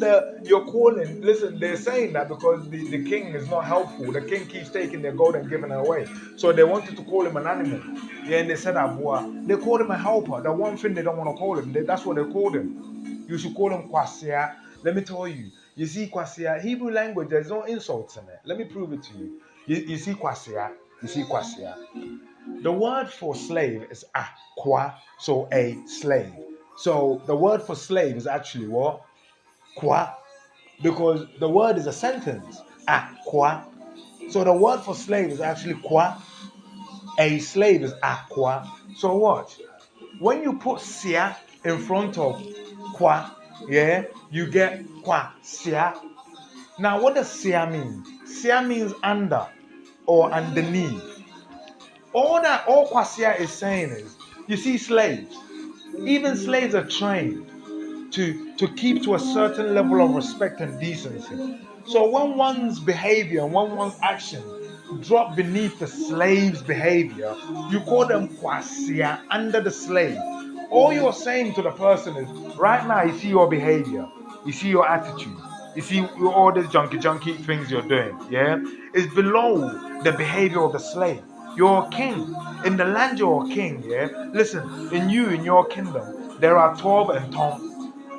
listen, they're saying that because the king is not helpful. The king keeps taking their gold and giving it away. So they wanted to call him an animal. Yeah, and they said aboa. They called him a helper. The one thing they don't want to call him, that's what they called him. You should call him kwasia. Let me tell you. You see kwasia, Hebrew language, there's no insults in it. Let me prove it to you. You see kwasia. You see kwasia. The word for slave is kwa, so a slave. So the word for slave is actually what? Kwa. Because the word is a sentence. Kwa. So the word for slave is actually kwa. A slave is kwa. So watch. When you put sia in front of kwa, yeah, you get kwa sia. Now what does sia mean? Sia means under or underneath. All kwa sia is saying is, you see slaves, even slaves are trained to keep to a certain level of respect and decency. So when one's behavior and when one's action drop beneath the slave's behavior, you call them kwasia, under the slave. All you're saying to the person is, right now you see your behavior, you see your attitude, you see all these junky things you're doing, yeah? It's below the behavior of the slave. You're a king. In the land you're a king, yeah? Listen, in your kingdom, there are 12 Nton.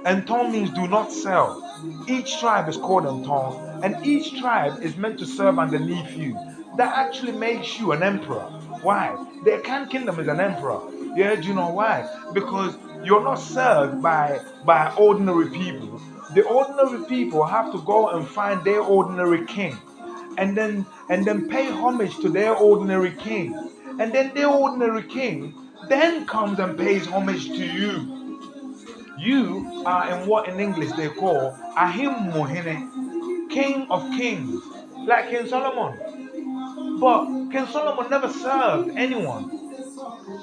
Nton means do not sell. Each tribe is called Nton, and each tribe is meant to serve underneath you. That actually makes you an emperor. Why? The Akan kingdom is an emperor. Yeah, do you know why? Because you're not served by ordinary people. The ordinary people have to go and find their ordinary king, and then pay homage to their ordinary king. And then their ordinary king then comes and pays homage to you. You are in what in English they call Ahim Mohine, King of Kings, like King Solomon. But King Solomon never served anyone.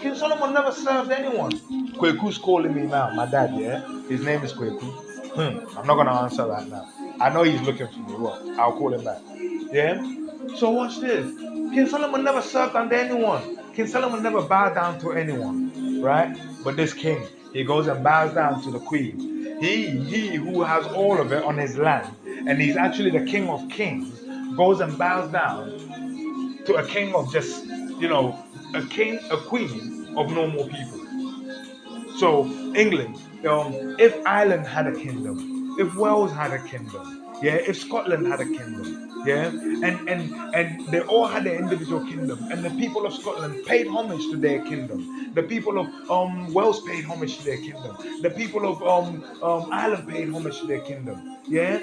King Solomon never served anyone. Kweku's calling me now, my dad, yeah? His name is Kweku. I'm not gonna answer that now. I know he's looking for me. What? I'll call him back. Yeah. So watch this. King Solomon never served under anyone. King Solomon never bowed down to anyone, right? But this king, he goes and bows down to the queen. He who has all of it on his land, and he's actually the king of kings, goes and bows down to a king of just, a queen of normal people. So England, if Ireland had a kingdom, if Wales had a kingdom, yeah, if Scotland had a kingdom, yeah, and they all had their individual kingdom, and the people of Scotland paid homage to their kingdom. The people of Wales paid homage to their kingdom. The people of Ireland paid homage to their kingdom, yeah,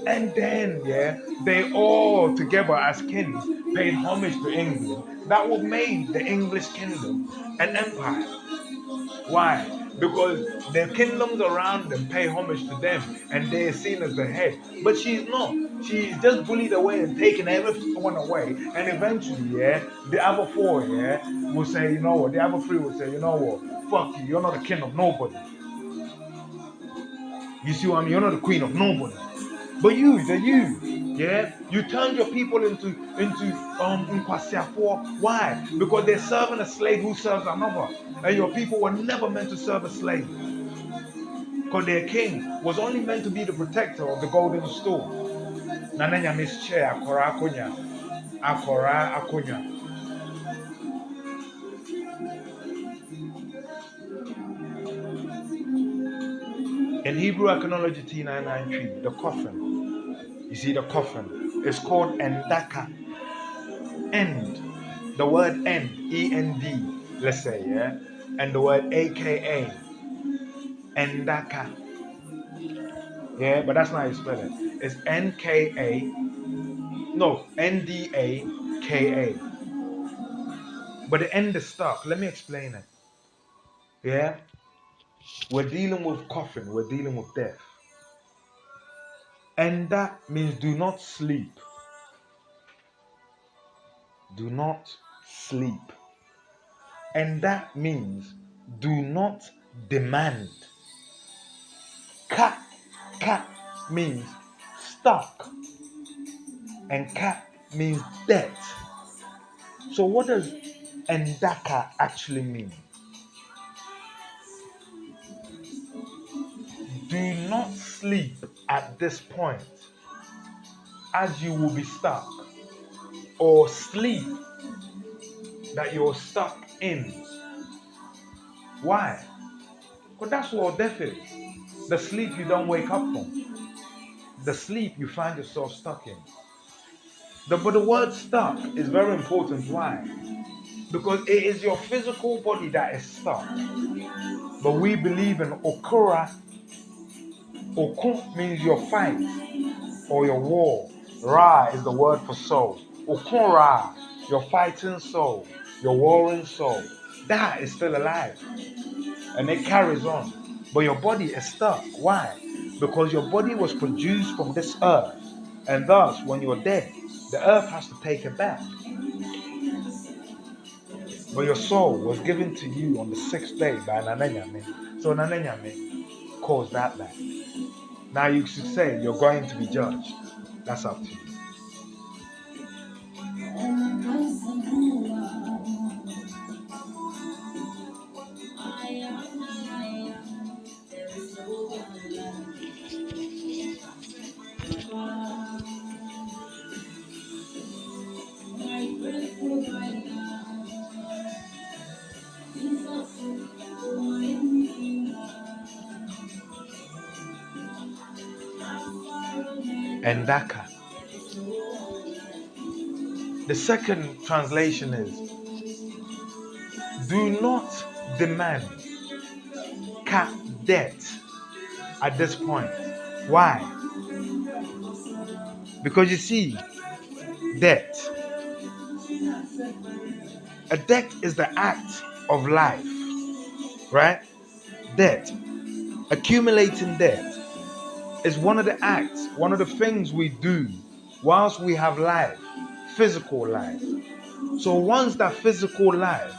and then they all together as kings paid homage to England. That would make the English kingdom an empire. Why? Because the kingdoms around them pay homage to them and they're seen as the head. But she's not. She's just bullied away and taken everyone away. And eventually, the other four, will say, you know what? The other three will say, you know what? Fuck you. You're not the king of nobody. You see what I mean? You're not the queen of nobody. But you, you turned your people into Nkwasiafoɔ. Why? Because they're serving a slave who serves another. And your people were never meant to serve a slave. Because their king was only meant to be the protector of the golden stool. Nananya mische akora akonya. Akora akonya. In Hebrew Archaeology T993, the coffin. You see the coffin. It's called Endaka. End. The word end. E-N-D. Let's say, and the word AKA. Endaka. Yeah, but that's not how you spell it. It's N-K-A. No, N-D-A-K-A. But the end is stuck. Let me explain it. Yeah? We're dealing with coffin. We're dealing with death. And that means do not sleep. Do not sleep. And that means do not demand. Ka means stuck. And ka means death. So what does endaka actually mean? Do not sleep at this point, as you will be stuck. Or sleep that you're stuck in. Why? Because that's what death is. The sleep you don't wake up from. The sleep you find yourself stuck in. But the word stuck is very important. Why? Because it is your physical body that is stuck. But we believe in okura. Okun means your fight or your war. Ra is the word for soul. Okura, your fighting soul, your warring soul. That is still alive. And it carries on. But your body is stuck. Why? Because your body was produced from this earth. And thus, when you're dead, the earth has to take it back. But your soul was given to you on the 6th day by Nananyame. So Nananyame calls that back. Now you should say you're going to be judged. That's up to you. Endaka. The second translation is, do not demand debt at this point. Why? Because you see, debt. A debt is the act of life, right? Debt. Accumulating debt is one of the acts, one of the things we do whilst we have life, physical life. So once that physical life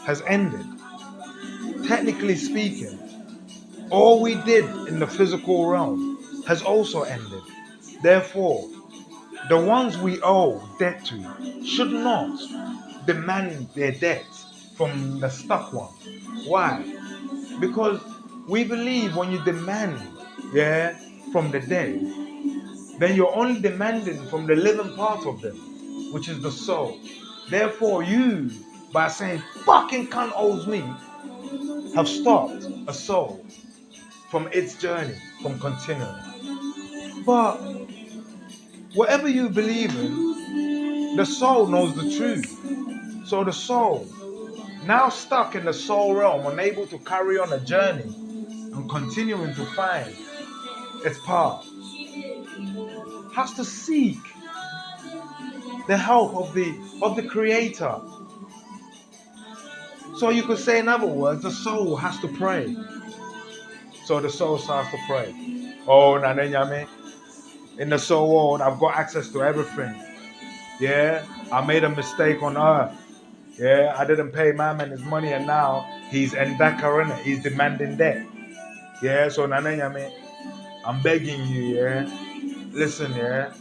has ended, technically speaking, All we did in the physical realm has also ended. Therefore, the ones we owe debt to should not demand their debt from the stuck one. Why? Because we believe when you demand, yeah, from the dead, then you're only demanding from the living part of them, which is the soul. Therefore, you, by saying fucking cunt owes me, have stopped a soul from its journey, from continuing. But whatever you believe in, the soul knows the truth. So the soul, now stuck in the soul realm, unable to carry on a journey and continuing to find its path, has to seek the help of the creator. So you could say, in other words, the soul has to pray. So the soul starts to pray. Oh, Nanenyame, in the soul world, I've got access to everything. Yeah, I made a mistake on earth. Yeah, I didn't pay my man his money, and now he's endaka in it. He's demanding debt. Yeah, so Nanenyame, I'm begging you, yeah. Listen, yeah.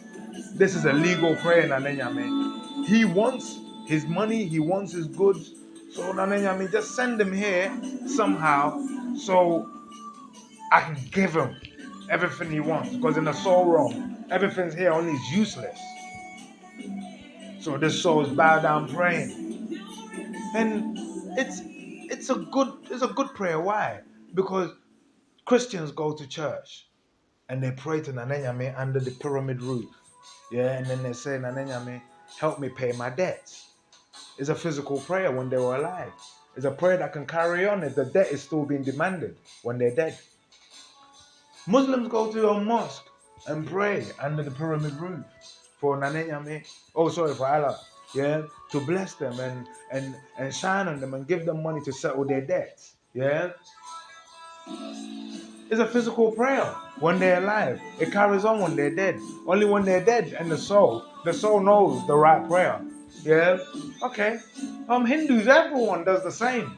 This is a legal prayer, Nanenyame. He wants his money, he wants his goods. So Nanenyame, just send him here somehow so I can give him everything he wants. Because in the soul realm, everything's here only is useless. So this soul is bow down praying. And it's a good prayer. Why? Because Christians go to church and they pray to Nanenyame under the pyramid roof. Yeah, and then they say, Nanenyame, help me pay my debts. It's a physical prayer when they were alive. It's a prayer that can carry on if the debt is still being demanded when they're dead. Muslims go to a mosque and pray under the pyramid roof for Nanenyame, for Allah, yeah, to bless them and shine on them and give them money to settle their debts. Yeah. It's a physical prayer when they're alive. It carries on when they're dead. Only when they're dead and the soul knows the right prayer. Yeah? Okay. Hindus, everyone does the same.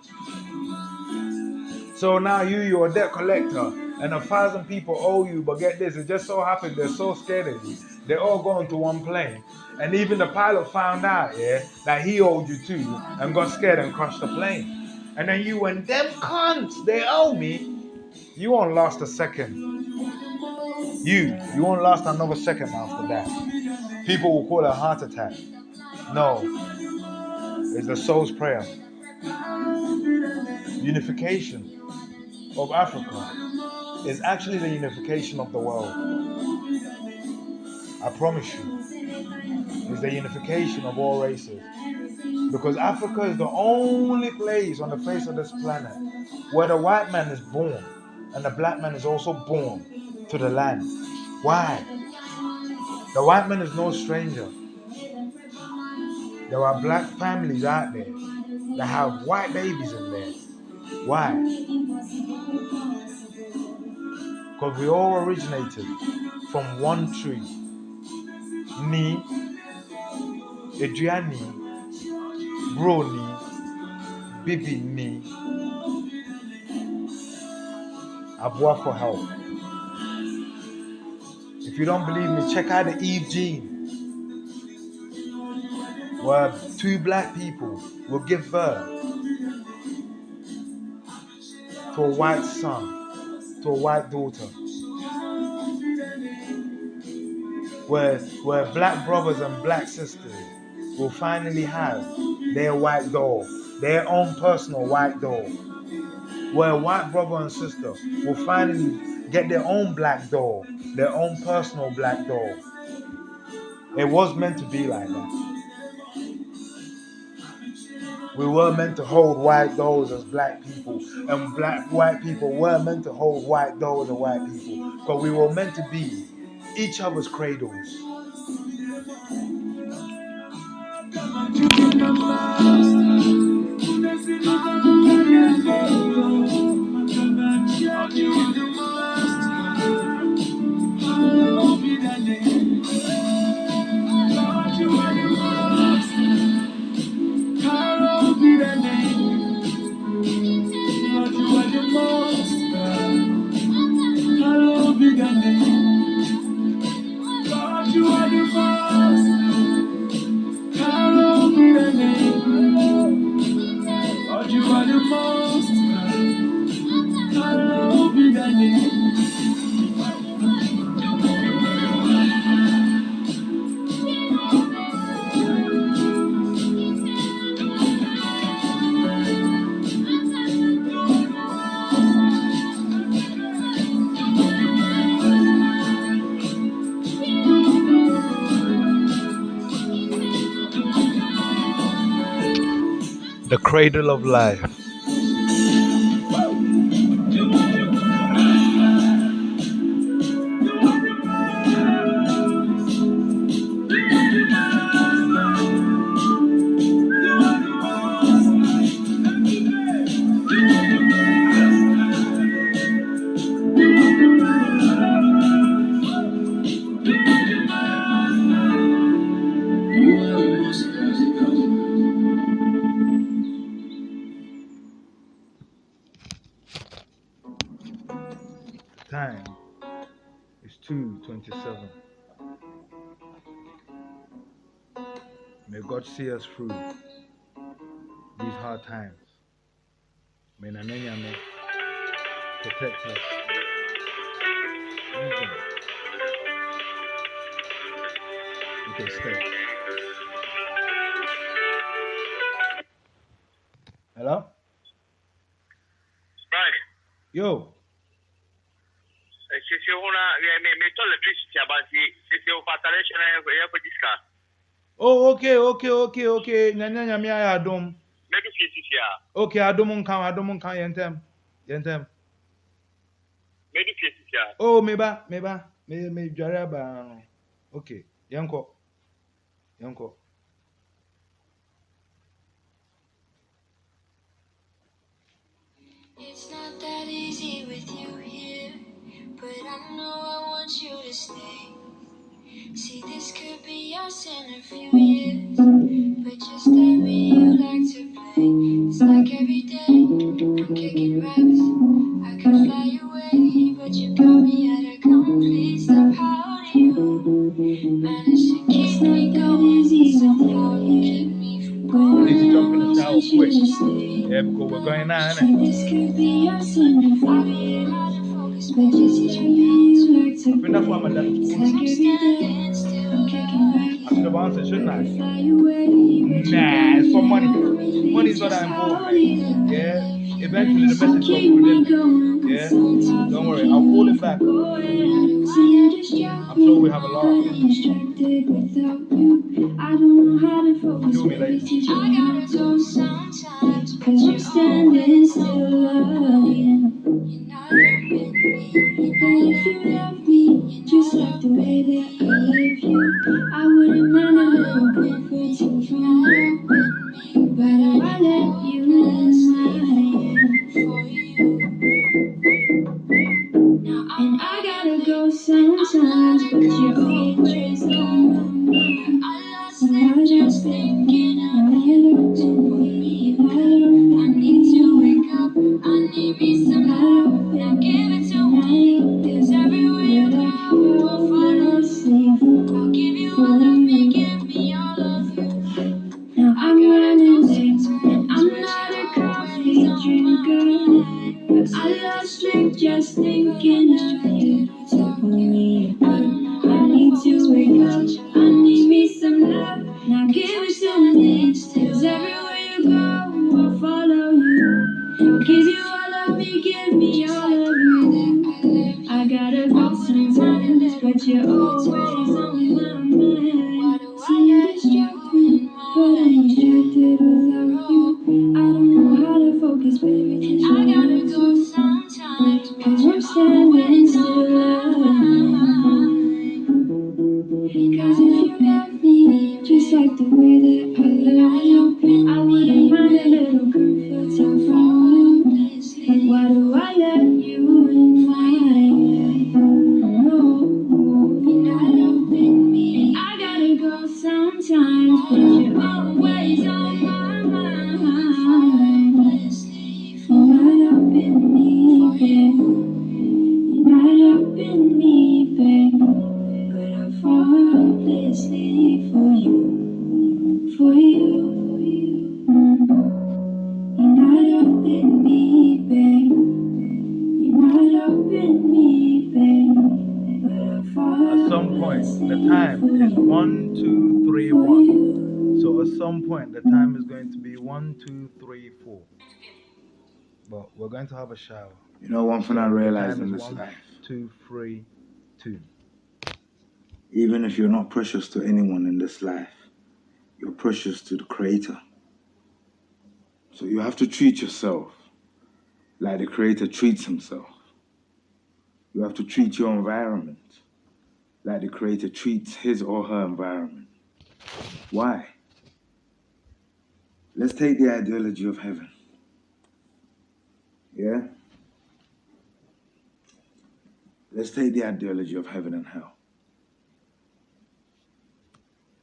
So now you're a debt collector and 1,000 people owe you, but get this, it just so happens they're so scared of you. They're all going to one plane. And even the pilot found out, yeah, that he owed you too and got scared and crashed the plane. And then you went, them cunts, they owe me. You won't last a second. You won't last another second after that. People will call it a heart attack. No. It's the soul's prayer. Unification of Africa is actually the unification of the world. I promise you. It's the unification of all races. Because Africa is the only place on the face of this planet where the white man is born and the black man is also born to the land. Why? The white man is no stranger. There are black families out there that have white babies in there. Why? Because we all originated from one tree. Ni, Adriani, Broni, Bibi Ni, Abua for help. If you don't believe me, check out the Eve gene, where 2 black people will give birth to a white son, to a white daughter. Where black brothers and black sisters will finally have their white doll, their own personal white doll. Where a white brother and sister will finally get their own black doll, their own personal black doll. It was meant to be like that. We were meant to hold white dolls as black people, and white people were meant to hold white dolls as white people, because we were meant to be each other's cradles. the cradle of life. Time is 2:27. May God see us through these hard times. May Nananyame protect us. Okay, stay. Hello? Right. Yo. Sisi huna me to electricity about sisi operation e ko diska. Oh, okay. Nananyame ayadom. Me do sisi ya. Okay, adom nkan yentem. Me do sisi ya. Oh, meba. Me dware ba no. Okay, yenko. It's not that easy with you here, but I know I want you to stay. See, this could be us in a few years, but just the way you like to play. It's like every day I'm kicking raps. I could fly away, but you got me at a complete stop. How do you manage to keep me going? Somehow you keep me from going. I need to jump in the shower quick. Stay. Yeah, because we're going now, See, innit? this could be us in a few years, but just the way you like to I think that's why my dad play. was It's calling like me. every day I'm kicking back. I should have answered, shouldn't I? Fly away, but you Nah, it's for money. Money's not just that how important, do man. you Yeah? Eventually the message got keep through, me didn't it? going? Yeah? Sometimes Don't you worry, keep I'll call me him from back. going. See, I'm I'm sure we have a laugh. distracted without you. I don't know how to focus. Kill me later. I gotta go sometimes, but you're standing still lying. You're not with me. And if you love me, just like the way that I love you, I wouldn't mind a little comforting from you. But I let you in my for you. And I gotta go sometimes, but you're always on my mind. I lost sleep just thinking of you. To put me higher, I need to wake up. I need me some love. Now give it to me. 'Cause everywhere you go, I'll fall asleep. I'll give you all of me, give me all of you. Now I'm running late, and I'm not a coffee drinker, but I lost sleep just thinking of you. Only I need to wake up. I need me some love. Now give it to me, 'cause everywhere you go, I'll follow you. I'll give you all of me, give me all of you. I gotta go sometimes, but you're always on my mind. See, you distract me, but I'm distracted without you. I don't know how to focus, baby. I gotta go sometimes, 'cause I'm standing still. Because if you love me, just like the way that I love you, I wouldn't mind a little comfort from you. But why do I let you in my no, you're not helping me. I gotta go sometimes, but you're always on my mind. You're not helping me, babe. You're not helping me, babe. But I fall hopelessly for you, for you. You're not helping me, babe. You're not helping me, babe. But I fall At some point, the hopelessly time for is you, 1, 2, 3, for 1. you. So at some point, the time is going to be 1, 2, 3, 4. But we're going to have a shower. You know, one thing I So the realized time in is this 1, life, 2, 3, 2. even if you're not precious to anyone in this life, you're precious to the Creator. So you have to treat yourself like the Creator treats himself. You have to treat your environment like the Creator treats his or her environment. Why? Let's take the ideology of heaven. Yeah? Let's take the ideology of heaven and hell.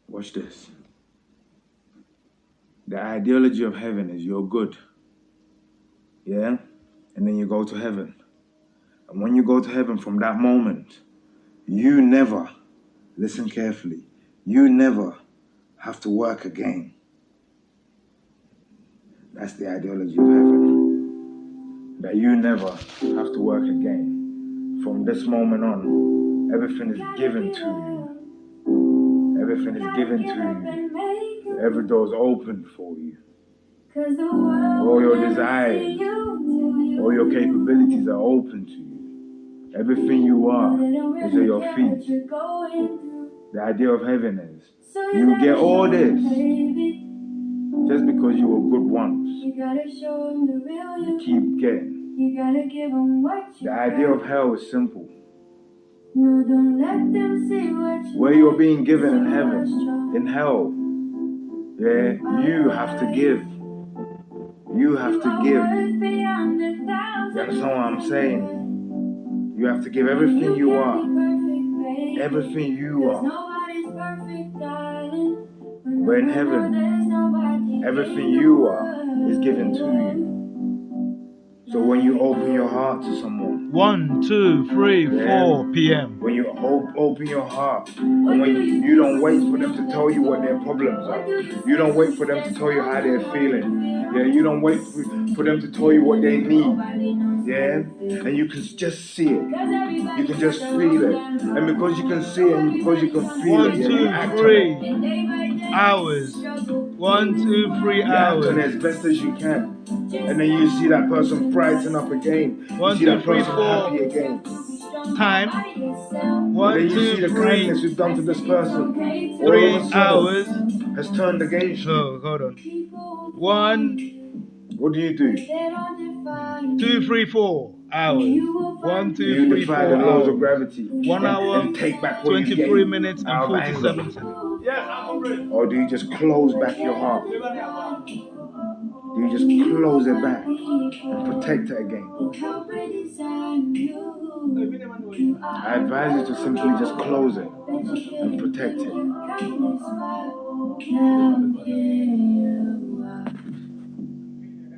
Watch this. The ideology of heaven is you're good. Yeah? And then you go to heaven. And when you go to heaven from that moment, you never, listen carefully, you never have to work again. That's the ideology of heaven. That you never have to work again. From this moment on, everything is given to you. Everything is given to you. Every door is open for you. All your desires, all your capabilities are open to you. Everything you are is at your feet. The idea of heaven is you get all this just because you were good once. You keep getting. The idea of hell is simple. Where you're being given in heaven, in hell, yeah, you have to give. You have to give. You understand what I'm saying? You have to give everything you are. Everything you are. But in heaven, everything you are is given to you. So when you open your heart to someone, 1, 2, 3, 4 p.m. when you open your heart, and when you don't wait for them to tell you what their problems are, you don't wait for them to tell you how they're feeling. Yeah, you don't wait for them to tell you what they need. Yeah, and you can just see it. You can just feel it, and because you can see it, and because you can feel 1, it, 2, you act 3 on it. hours. 1, 2, 3 You act on it hours. as best as you can. And then you see that person brighten up again. You 1, see 2, that 3, person 4 happy again. time. And 1, then you 2, see the 3 kindness you've done to this person. 3 All of a hours. sudden has turned against you. So hold on. 1, What do you do? 2, 3, 4 hours. 1, 2, You 3, defy 4 the laws of hours. gravity 1 hour, and take back what you 23 gave minutes and out of 47 anger. seconds. Or do you just close back your heart? Do you just close it back and protect it again? I advise you to simply just close it and protect it.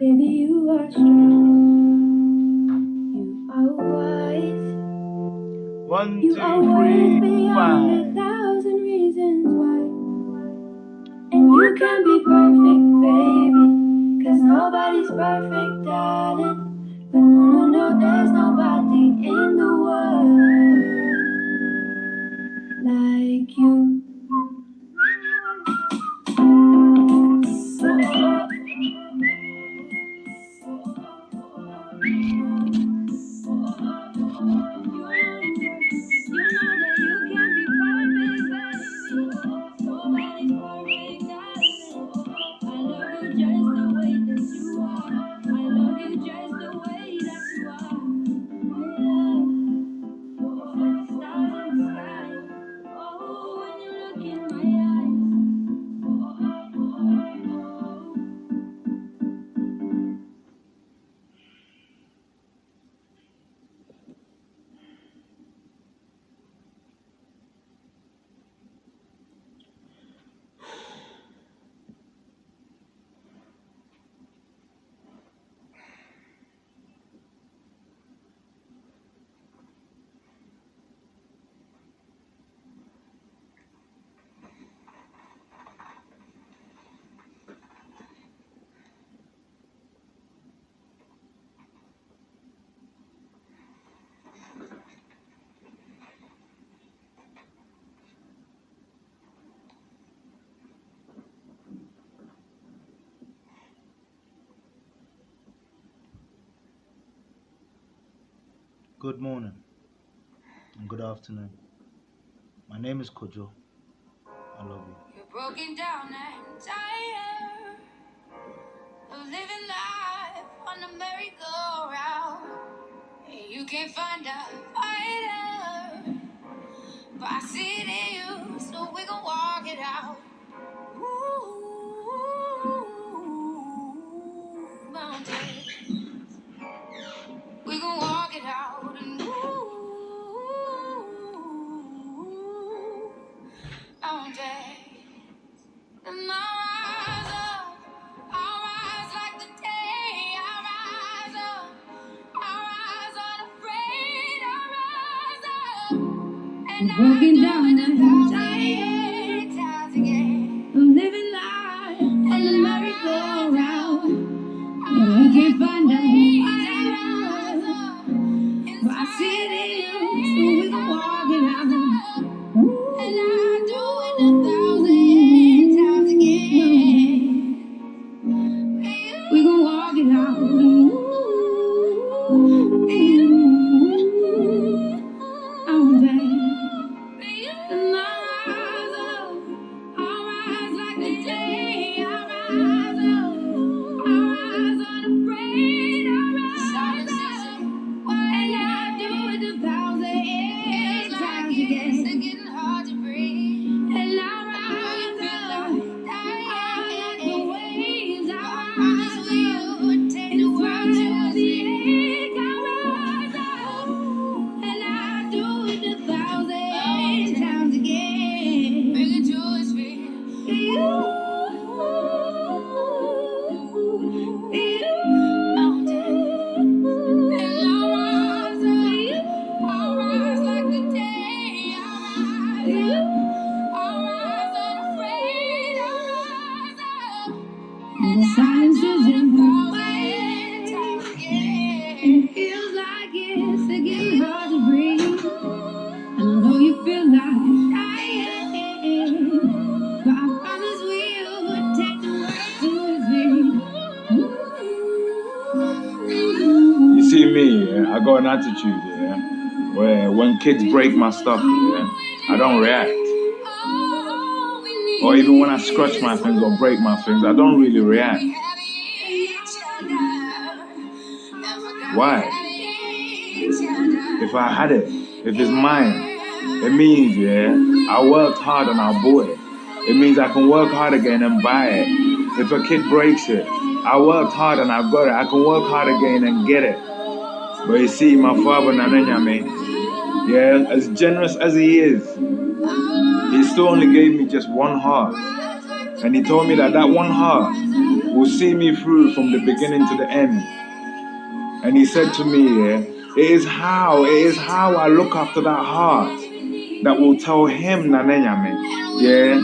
Baby, you are strong. You are wise. 1, You 2, are wise 3, beyond 5. 1,000 reasons why. And you can be perfect, baby. 'Cause nobody's perfect, darling. But no, there's nobody in the world like you. Good morning and good afternoon. My name is Kojo. I love you. You're broken down and tired of living life on a merry-go-round. You can't find a fighter, but I see it in you, so we gon' walk it out. Ooh, mountain, we gon' walk it out. And mountain, and I'll rise like the day. I'll rise up, I'll rise unafraid. I'll rise up, and walking down the times again. I'm living life on the merry-go-round. You can't find a but I see it in you, so we can walk it out. And I'll do it 1,000 times again. We gon' walk it out. All day. And I'll rise up. I'll rise like the day. I'll rise up. I'll rise unafraid. I'll rise up. And I'll do it 1,000 times again. It's getting hard to breathe. And I'll rise up. I'll like the waves. I'll rise up. Take the world to the edge. I'll rise up. And I'll do it 1,000 times again. Bring it to his feet. Mountain. And I'll rise up. I'll rise like the day. I'll rise up. I'll rise unafraid. I'll rise up. And the silence is in the way. It feels like it's getting hard to breathe. I know you feel like dying, but I promise we will take the world to his feet. You see me, yeah? I got an attitude, yeah, where when kids break my stuff, yeah, I don't react. Or even when I scratch my things or break my things, I don't really react. Why? If I had it, if it's mine, it means, yeah, I worked hard and I bought it. It means I can work hard again and buy it. If a kid breaks it, I worked hard and I got it. I can work hard again and get it. But you see, my father, Nananyame, yeah, as generous as he is, he still only gave me just one heart. And he told me that that one heart will see me through from the beginning to the end. And he said to me, yeah, it is how I look after that heart that will tell him, Nananyame, yeah,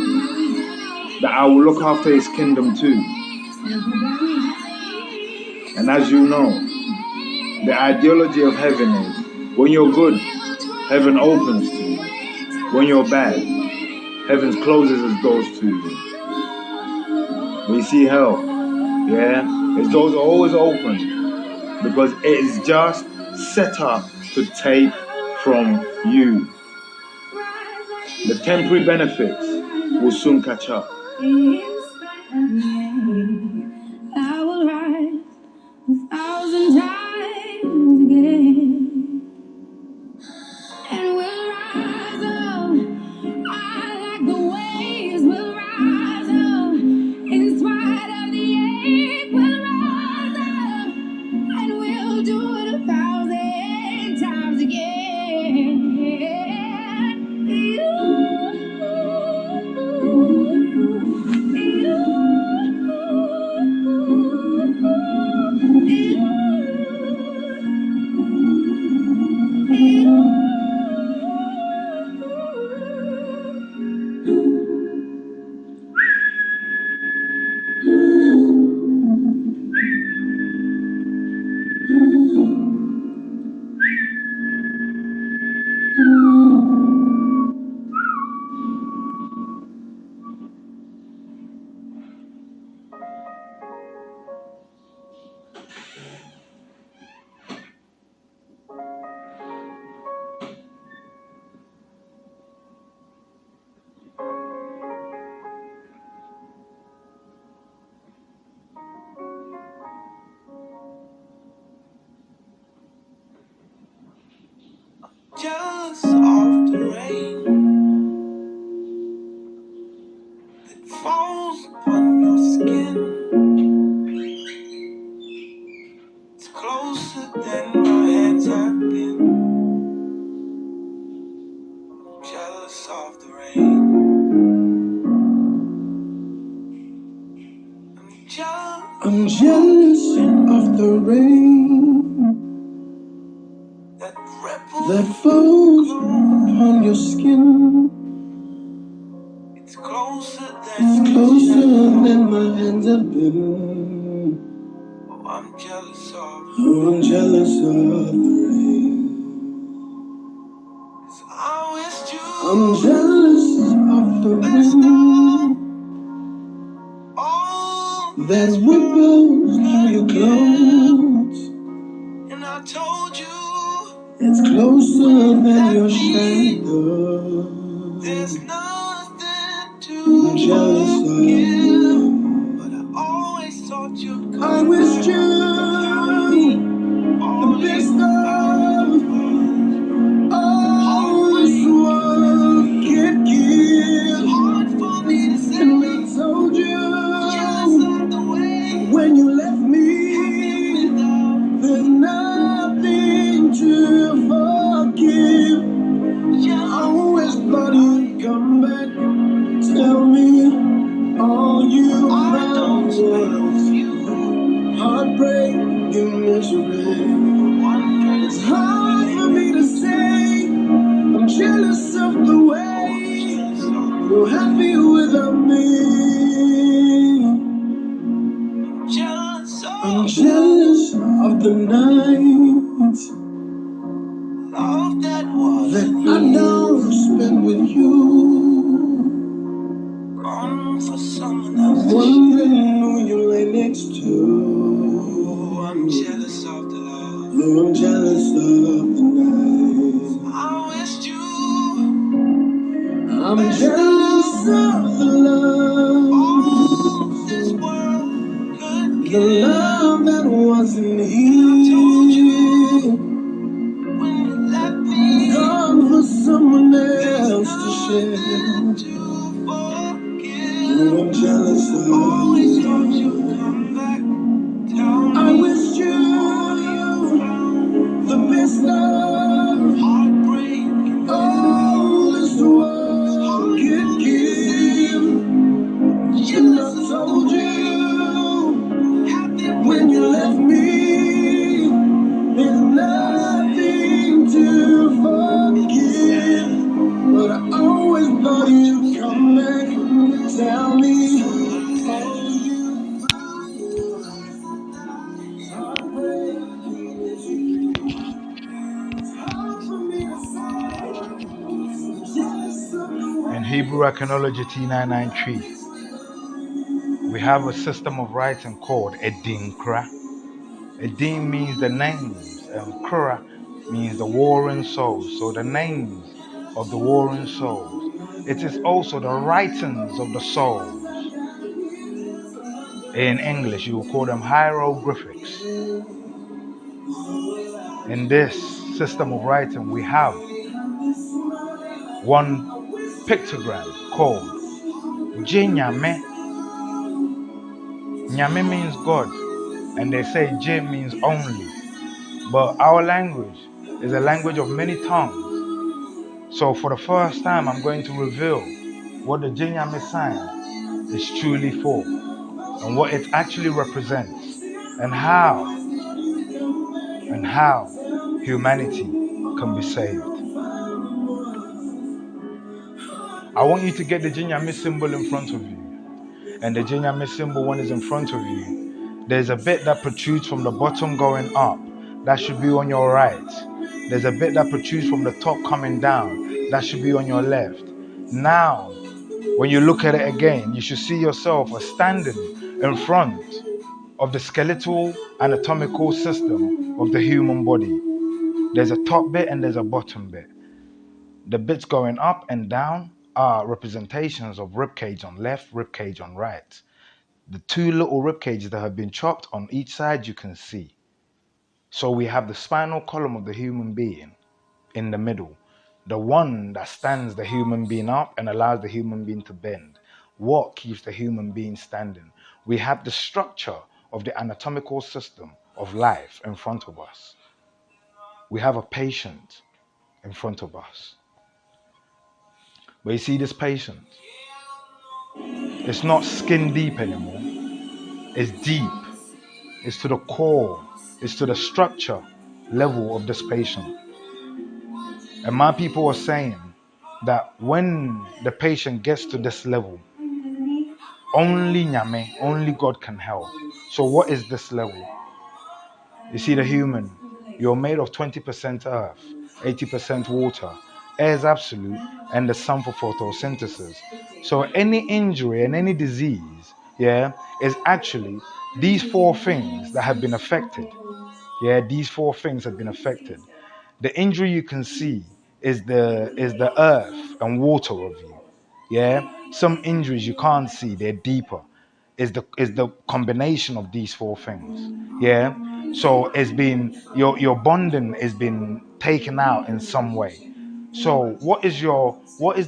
that I will look after his kingdom too. And as you know, the ideology of heaven is, when you're good, heaven opens to you. When you're bad, heaven closes its doors to you. We see hell, yeah, its doors are always open because it is just set up to take from you. The temporary benefits will soon catch up. I will rise 1,000 times again. And we'll rise up. I like the waves. We'll rise up. In spite of the ache, we'll rise up. And we'll do it 1,000 times again. jealous of the rain that falls upon your skin. It's closer than my hands have been. Jealous of the rain. I'm jealous of the rain that falls upon your skin. It's closer than my hands have been. Oh, I'm jealous of the rain. 'Cause I'm jealous of the rain that ripples through your clothes. And I told you it's closer than your shadow. There's nothing to forgive, but I always thought you'd come. I wished you the best of all this world could give. Hard for me to say, and I told you when you left me, there's nothing to forgive. I always thought you'd come back, tell me all you found was heartbreak and misery. It's hard for me to say I'm jealous of the way you're happy without me. I'm jealous of the nights that I don't spend with you. Gone for someone else. Wondering who you lay next to. I'm jealous of the love. I'm jealous of the night. I wished you. I'm jealous of the love. All this world could give. The love that wasn't here. I told you when you left me. Gone for someone else to share. I'm jealous of you. Always thought you'd come back. I wished you the best of heartbreak. All this world could give. And I told you when you left me, there's nothing to forgive. But I always thought you'd come back. Tell me all you In Hebrew Iconology T993, we have a system of writing called Edinkra. Edin means the names, and Kra means the warring souls. So the names of the warring souls. It is also the writings of the souls. In English, you will call them hieroglyphics. In this system of writing, we have one pictogram called Jinyame. Nyame means God, and they say J means only. But our language is a language of many tongues. So for the first time, I'm going to reveal what the Jinyame sign is truly for, and what it actually represents, and how humanity can be saved. I want you to get the Jinyame symbol in front of you. And the Jinyame symbol, when it's in front of you, there's a bit that protrudes from the bottom going up. That should be on your right. There's a bit that protrudes from the top coming down. That should be on your left. Now, when you look at it again, you should see yourself as standing in front of the skeletal anatomical system of the human body. There's a top bit and there's a bottom bit. The bits going up and down are representations of ribcage on left, ribcage on right. The two little ribcages that have been chopped on each side you can see. So we have the spinal column of the human being in the middle. the one that stands the human being up and allows the human being to bend. What keeps the human being standing? We have the structure of the anatomical system of life in front of us. We have a patient in front of us. But you see this patient, it's not skin deep anymore. It's deep. It's to the core. It's to the structure level of this patient. And my people are saying that when the patient gets to this level, only Nyame, only God can help. So what is this level? You see the human, you're made of 20% earth, 80% water. Air is absolute, and the sun for photosynthesis. So any injury and any disease, is actually these four things that have been affected. These four things have been affected. The injury you can see is the earth and water of you. Some injuries you can't see, they're deeper. Is the combination of these four things. So it's been your bonding has been taken out in some way. So what is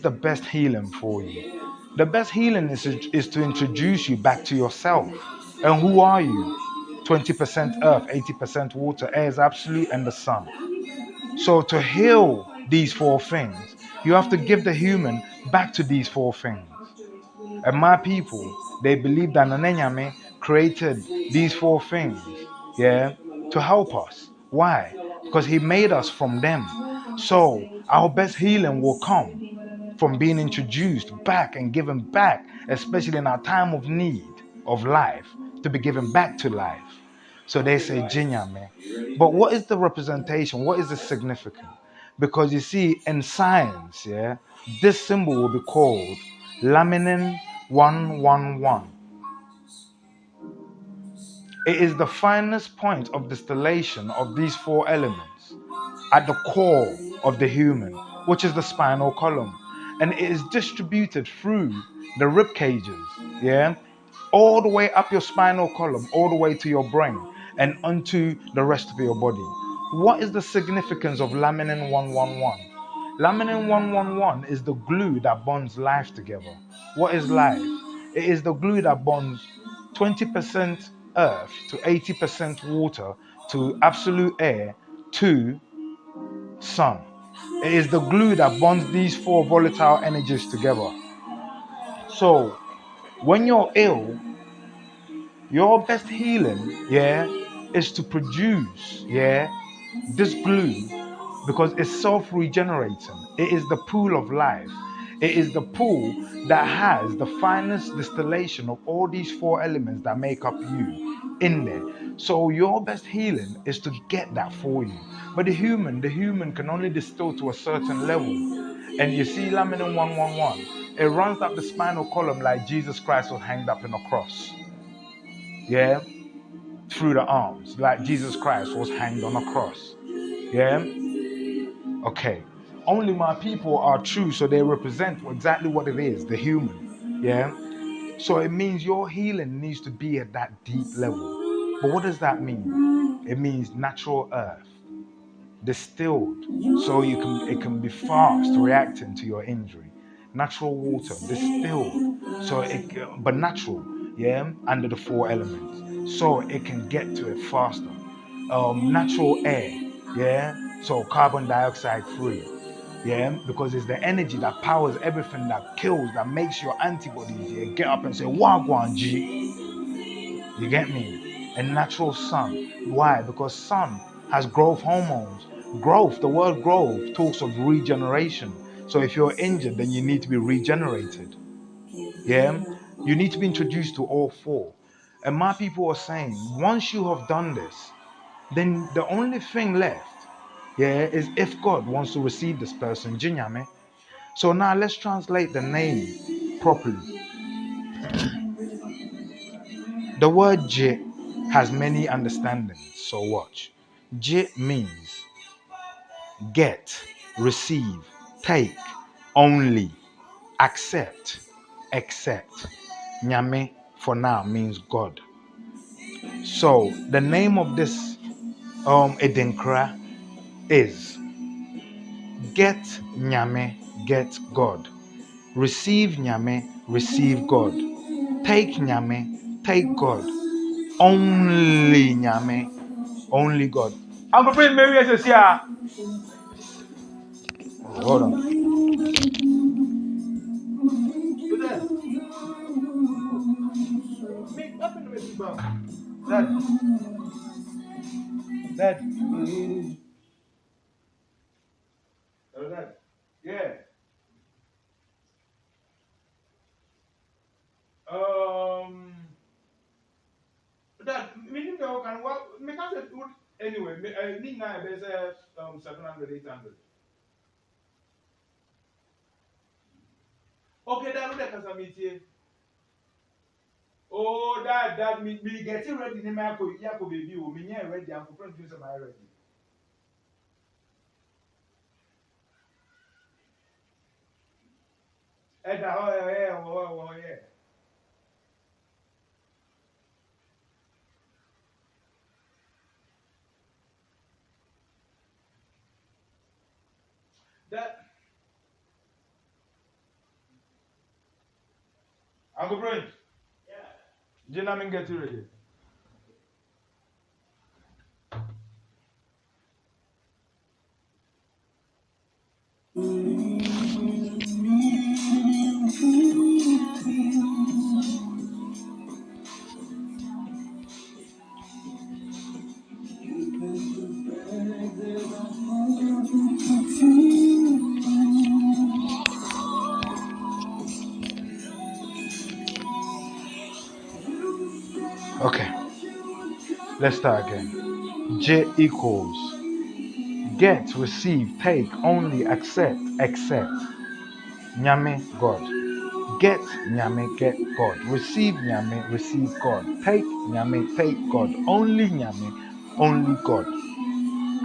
the best healing for you? The best healing is to introduce you back to yourself. And who are you? 20% earth, 80% water, air is absolute, and the sun. So to heal these four things, you have to give the human back to these four things. And my people, they believe that Nanenyame created these four things, to help us. Why? Because he made us from them. So our best healing will come from being introduced back and given back, especially in our time of need of life, to be given back to life. So they say Jinyame. But what is the representation? What is the significance? Because you see, in science, this symbol will be called laminin 111. It is the finest point of distillation of these four elements at the core of the human, which is the spinal column. And it is distributed through the rib cages, all the way up your spinal column, all the way to your brain and onto the rest of your body. What is the significance of laminin 111? Laminin 111 is the glue that bonds life together. What is life? It is the glue that bonds 20% earth to 80% water to absolute air to sun. It is the glue that bonds these four volatile energies together. So when you're ill, your best healing, is to produce, this glue, because it's self-regenerating. It is the pool of life. It is the pool that has the finest distillation of all these four elements that make up you in there. So your best healing is to get that for you. But the human can only distill to a certain level. And you see laminin 111, it runs up the spinal column like Jesus Christ was hanged up in a cross. Through the arms, like Jesus Christ was hanged on a cross. Okay. Only my people are true, so they represent exactly what it is, the human. So it means your healing needs to be at that deep level. But what does that mean? It means natural earth, distilled, so it can be fast reacting to your injury. Natural water, distilled, but natural, under the four elements, so it can get to it faster. Natural air, so carbon dioxide free. Because it's the energy that powers everything, that kills, that makes your antibodies get up and say, Wagwan G. You get me? And natural sun. Why? Because sun has growth hormones. Growth, the word growth talks of regeneration. So if you're injured, then you need to be regenerated. You need to be introduced to all four. And my people are saying, once you have done this, then the only thing left, is if God wants to receive this person, Jinyame. So now let's translate the name properly. The word J has many understandings, so watch. J means get, receive, take, only, accept, accept. Nyame for now means God. So the name of this Edinkra is Get nyame, get God. Receive nyame, receive God. Take nyame, take God. Only nyame, only God. Uncle Prince, maybe I say, yeah. Hold on. Dad. Dad. Yeah. That meaning the can what make us anyway. Need now there's 700, 800. Okay, that would have meet here. Oh, that me getting ready. Me yako baby. Me yeah ready. I'm going to my ready. Yeah. That Uncle Prince. Yeah. Gentlemen, get ready. Okay, let's start again. J equals get, receive, take, only, accept, Nyame, God. Get Nyame, get God. Receive Nyame, receive God. Take Nyame, take God. Only Nyame, only God.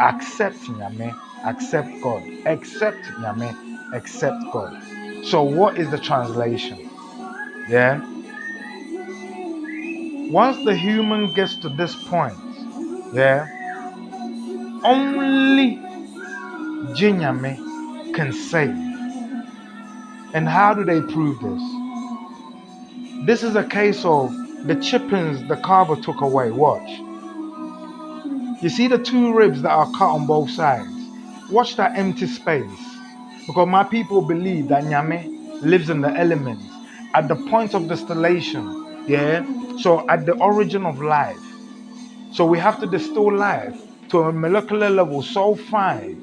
Accept Nyame, accept God. Accept Nyame, accept God. So what is the translation? Yeah. Once the human gets to this point, yeah, only Jinyame can save. And how do they prove this? This is a case of the chippings the carver took away. Watch. You see the two ribs that are cut on both sides? Watch that empty space. Because my people believe that Nyame lives in the elements at the point of distillation. Yeah? So at the origin of life. So we have to distill life to a molecular level so fine.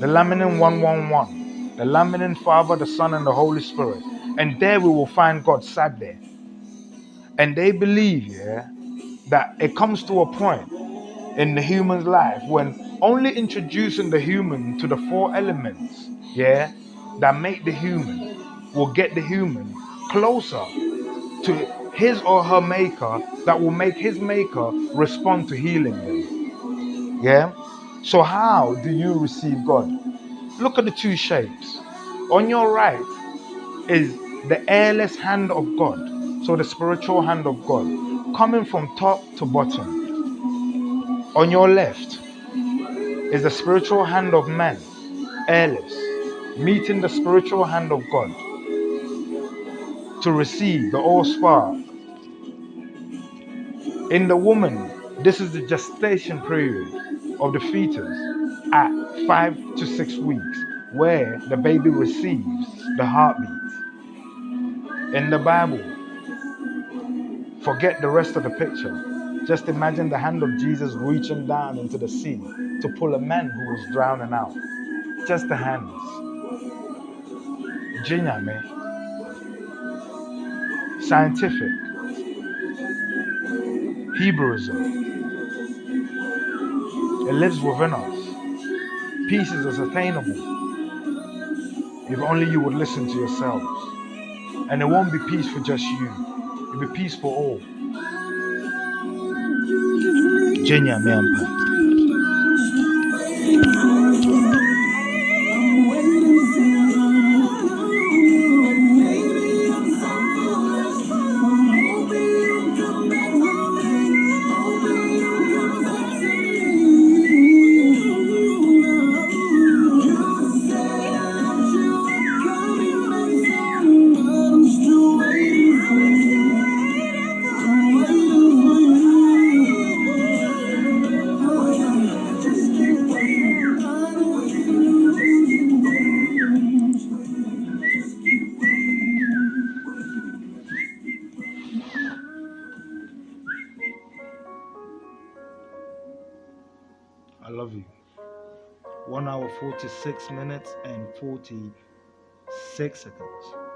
The laminin 111. The laminin Father, the Son, and the Holy Spirit. And there we will find God sat there. And they believe, yeah, that it comes to a point in the human's life when only introducing the human to the four elements, yeah, that make the human will get the human closer to his or her maker, that will make his maker respond to healing them. Yeah. So how do you receive God? Look at the two shapes. On your right is the airless hand of God. So the spiritual hand of God coming from top to bottom. On your left is the spiritual hand of man, airless, meeting the spiritual hand of God to receive the all spark. In the woman, this is the gestation period of the fetus at 5 to 6 weeks, where the baby receives the heartbeat. In the Bible, forget the rest of the picture. Just imagine the hand of Jesus reaching down into the sea to pull a man who was drowning out. Just the hands. Jinyame. Scientific. Hebrewism. It lives within us. Peace is attainable if only you would listen to yourselves. And it won't be peace for just you. It'll be peace for all. Jinyame Ampa. I love you. 1 hour 46 minutes and 46 seconds.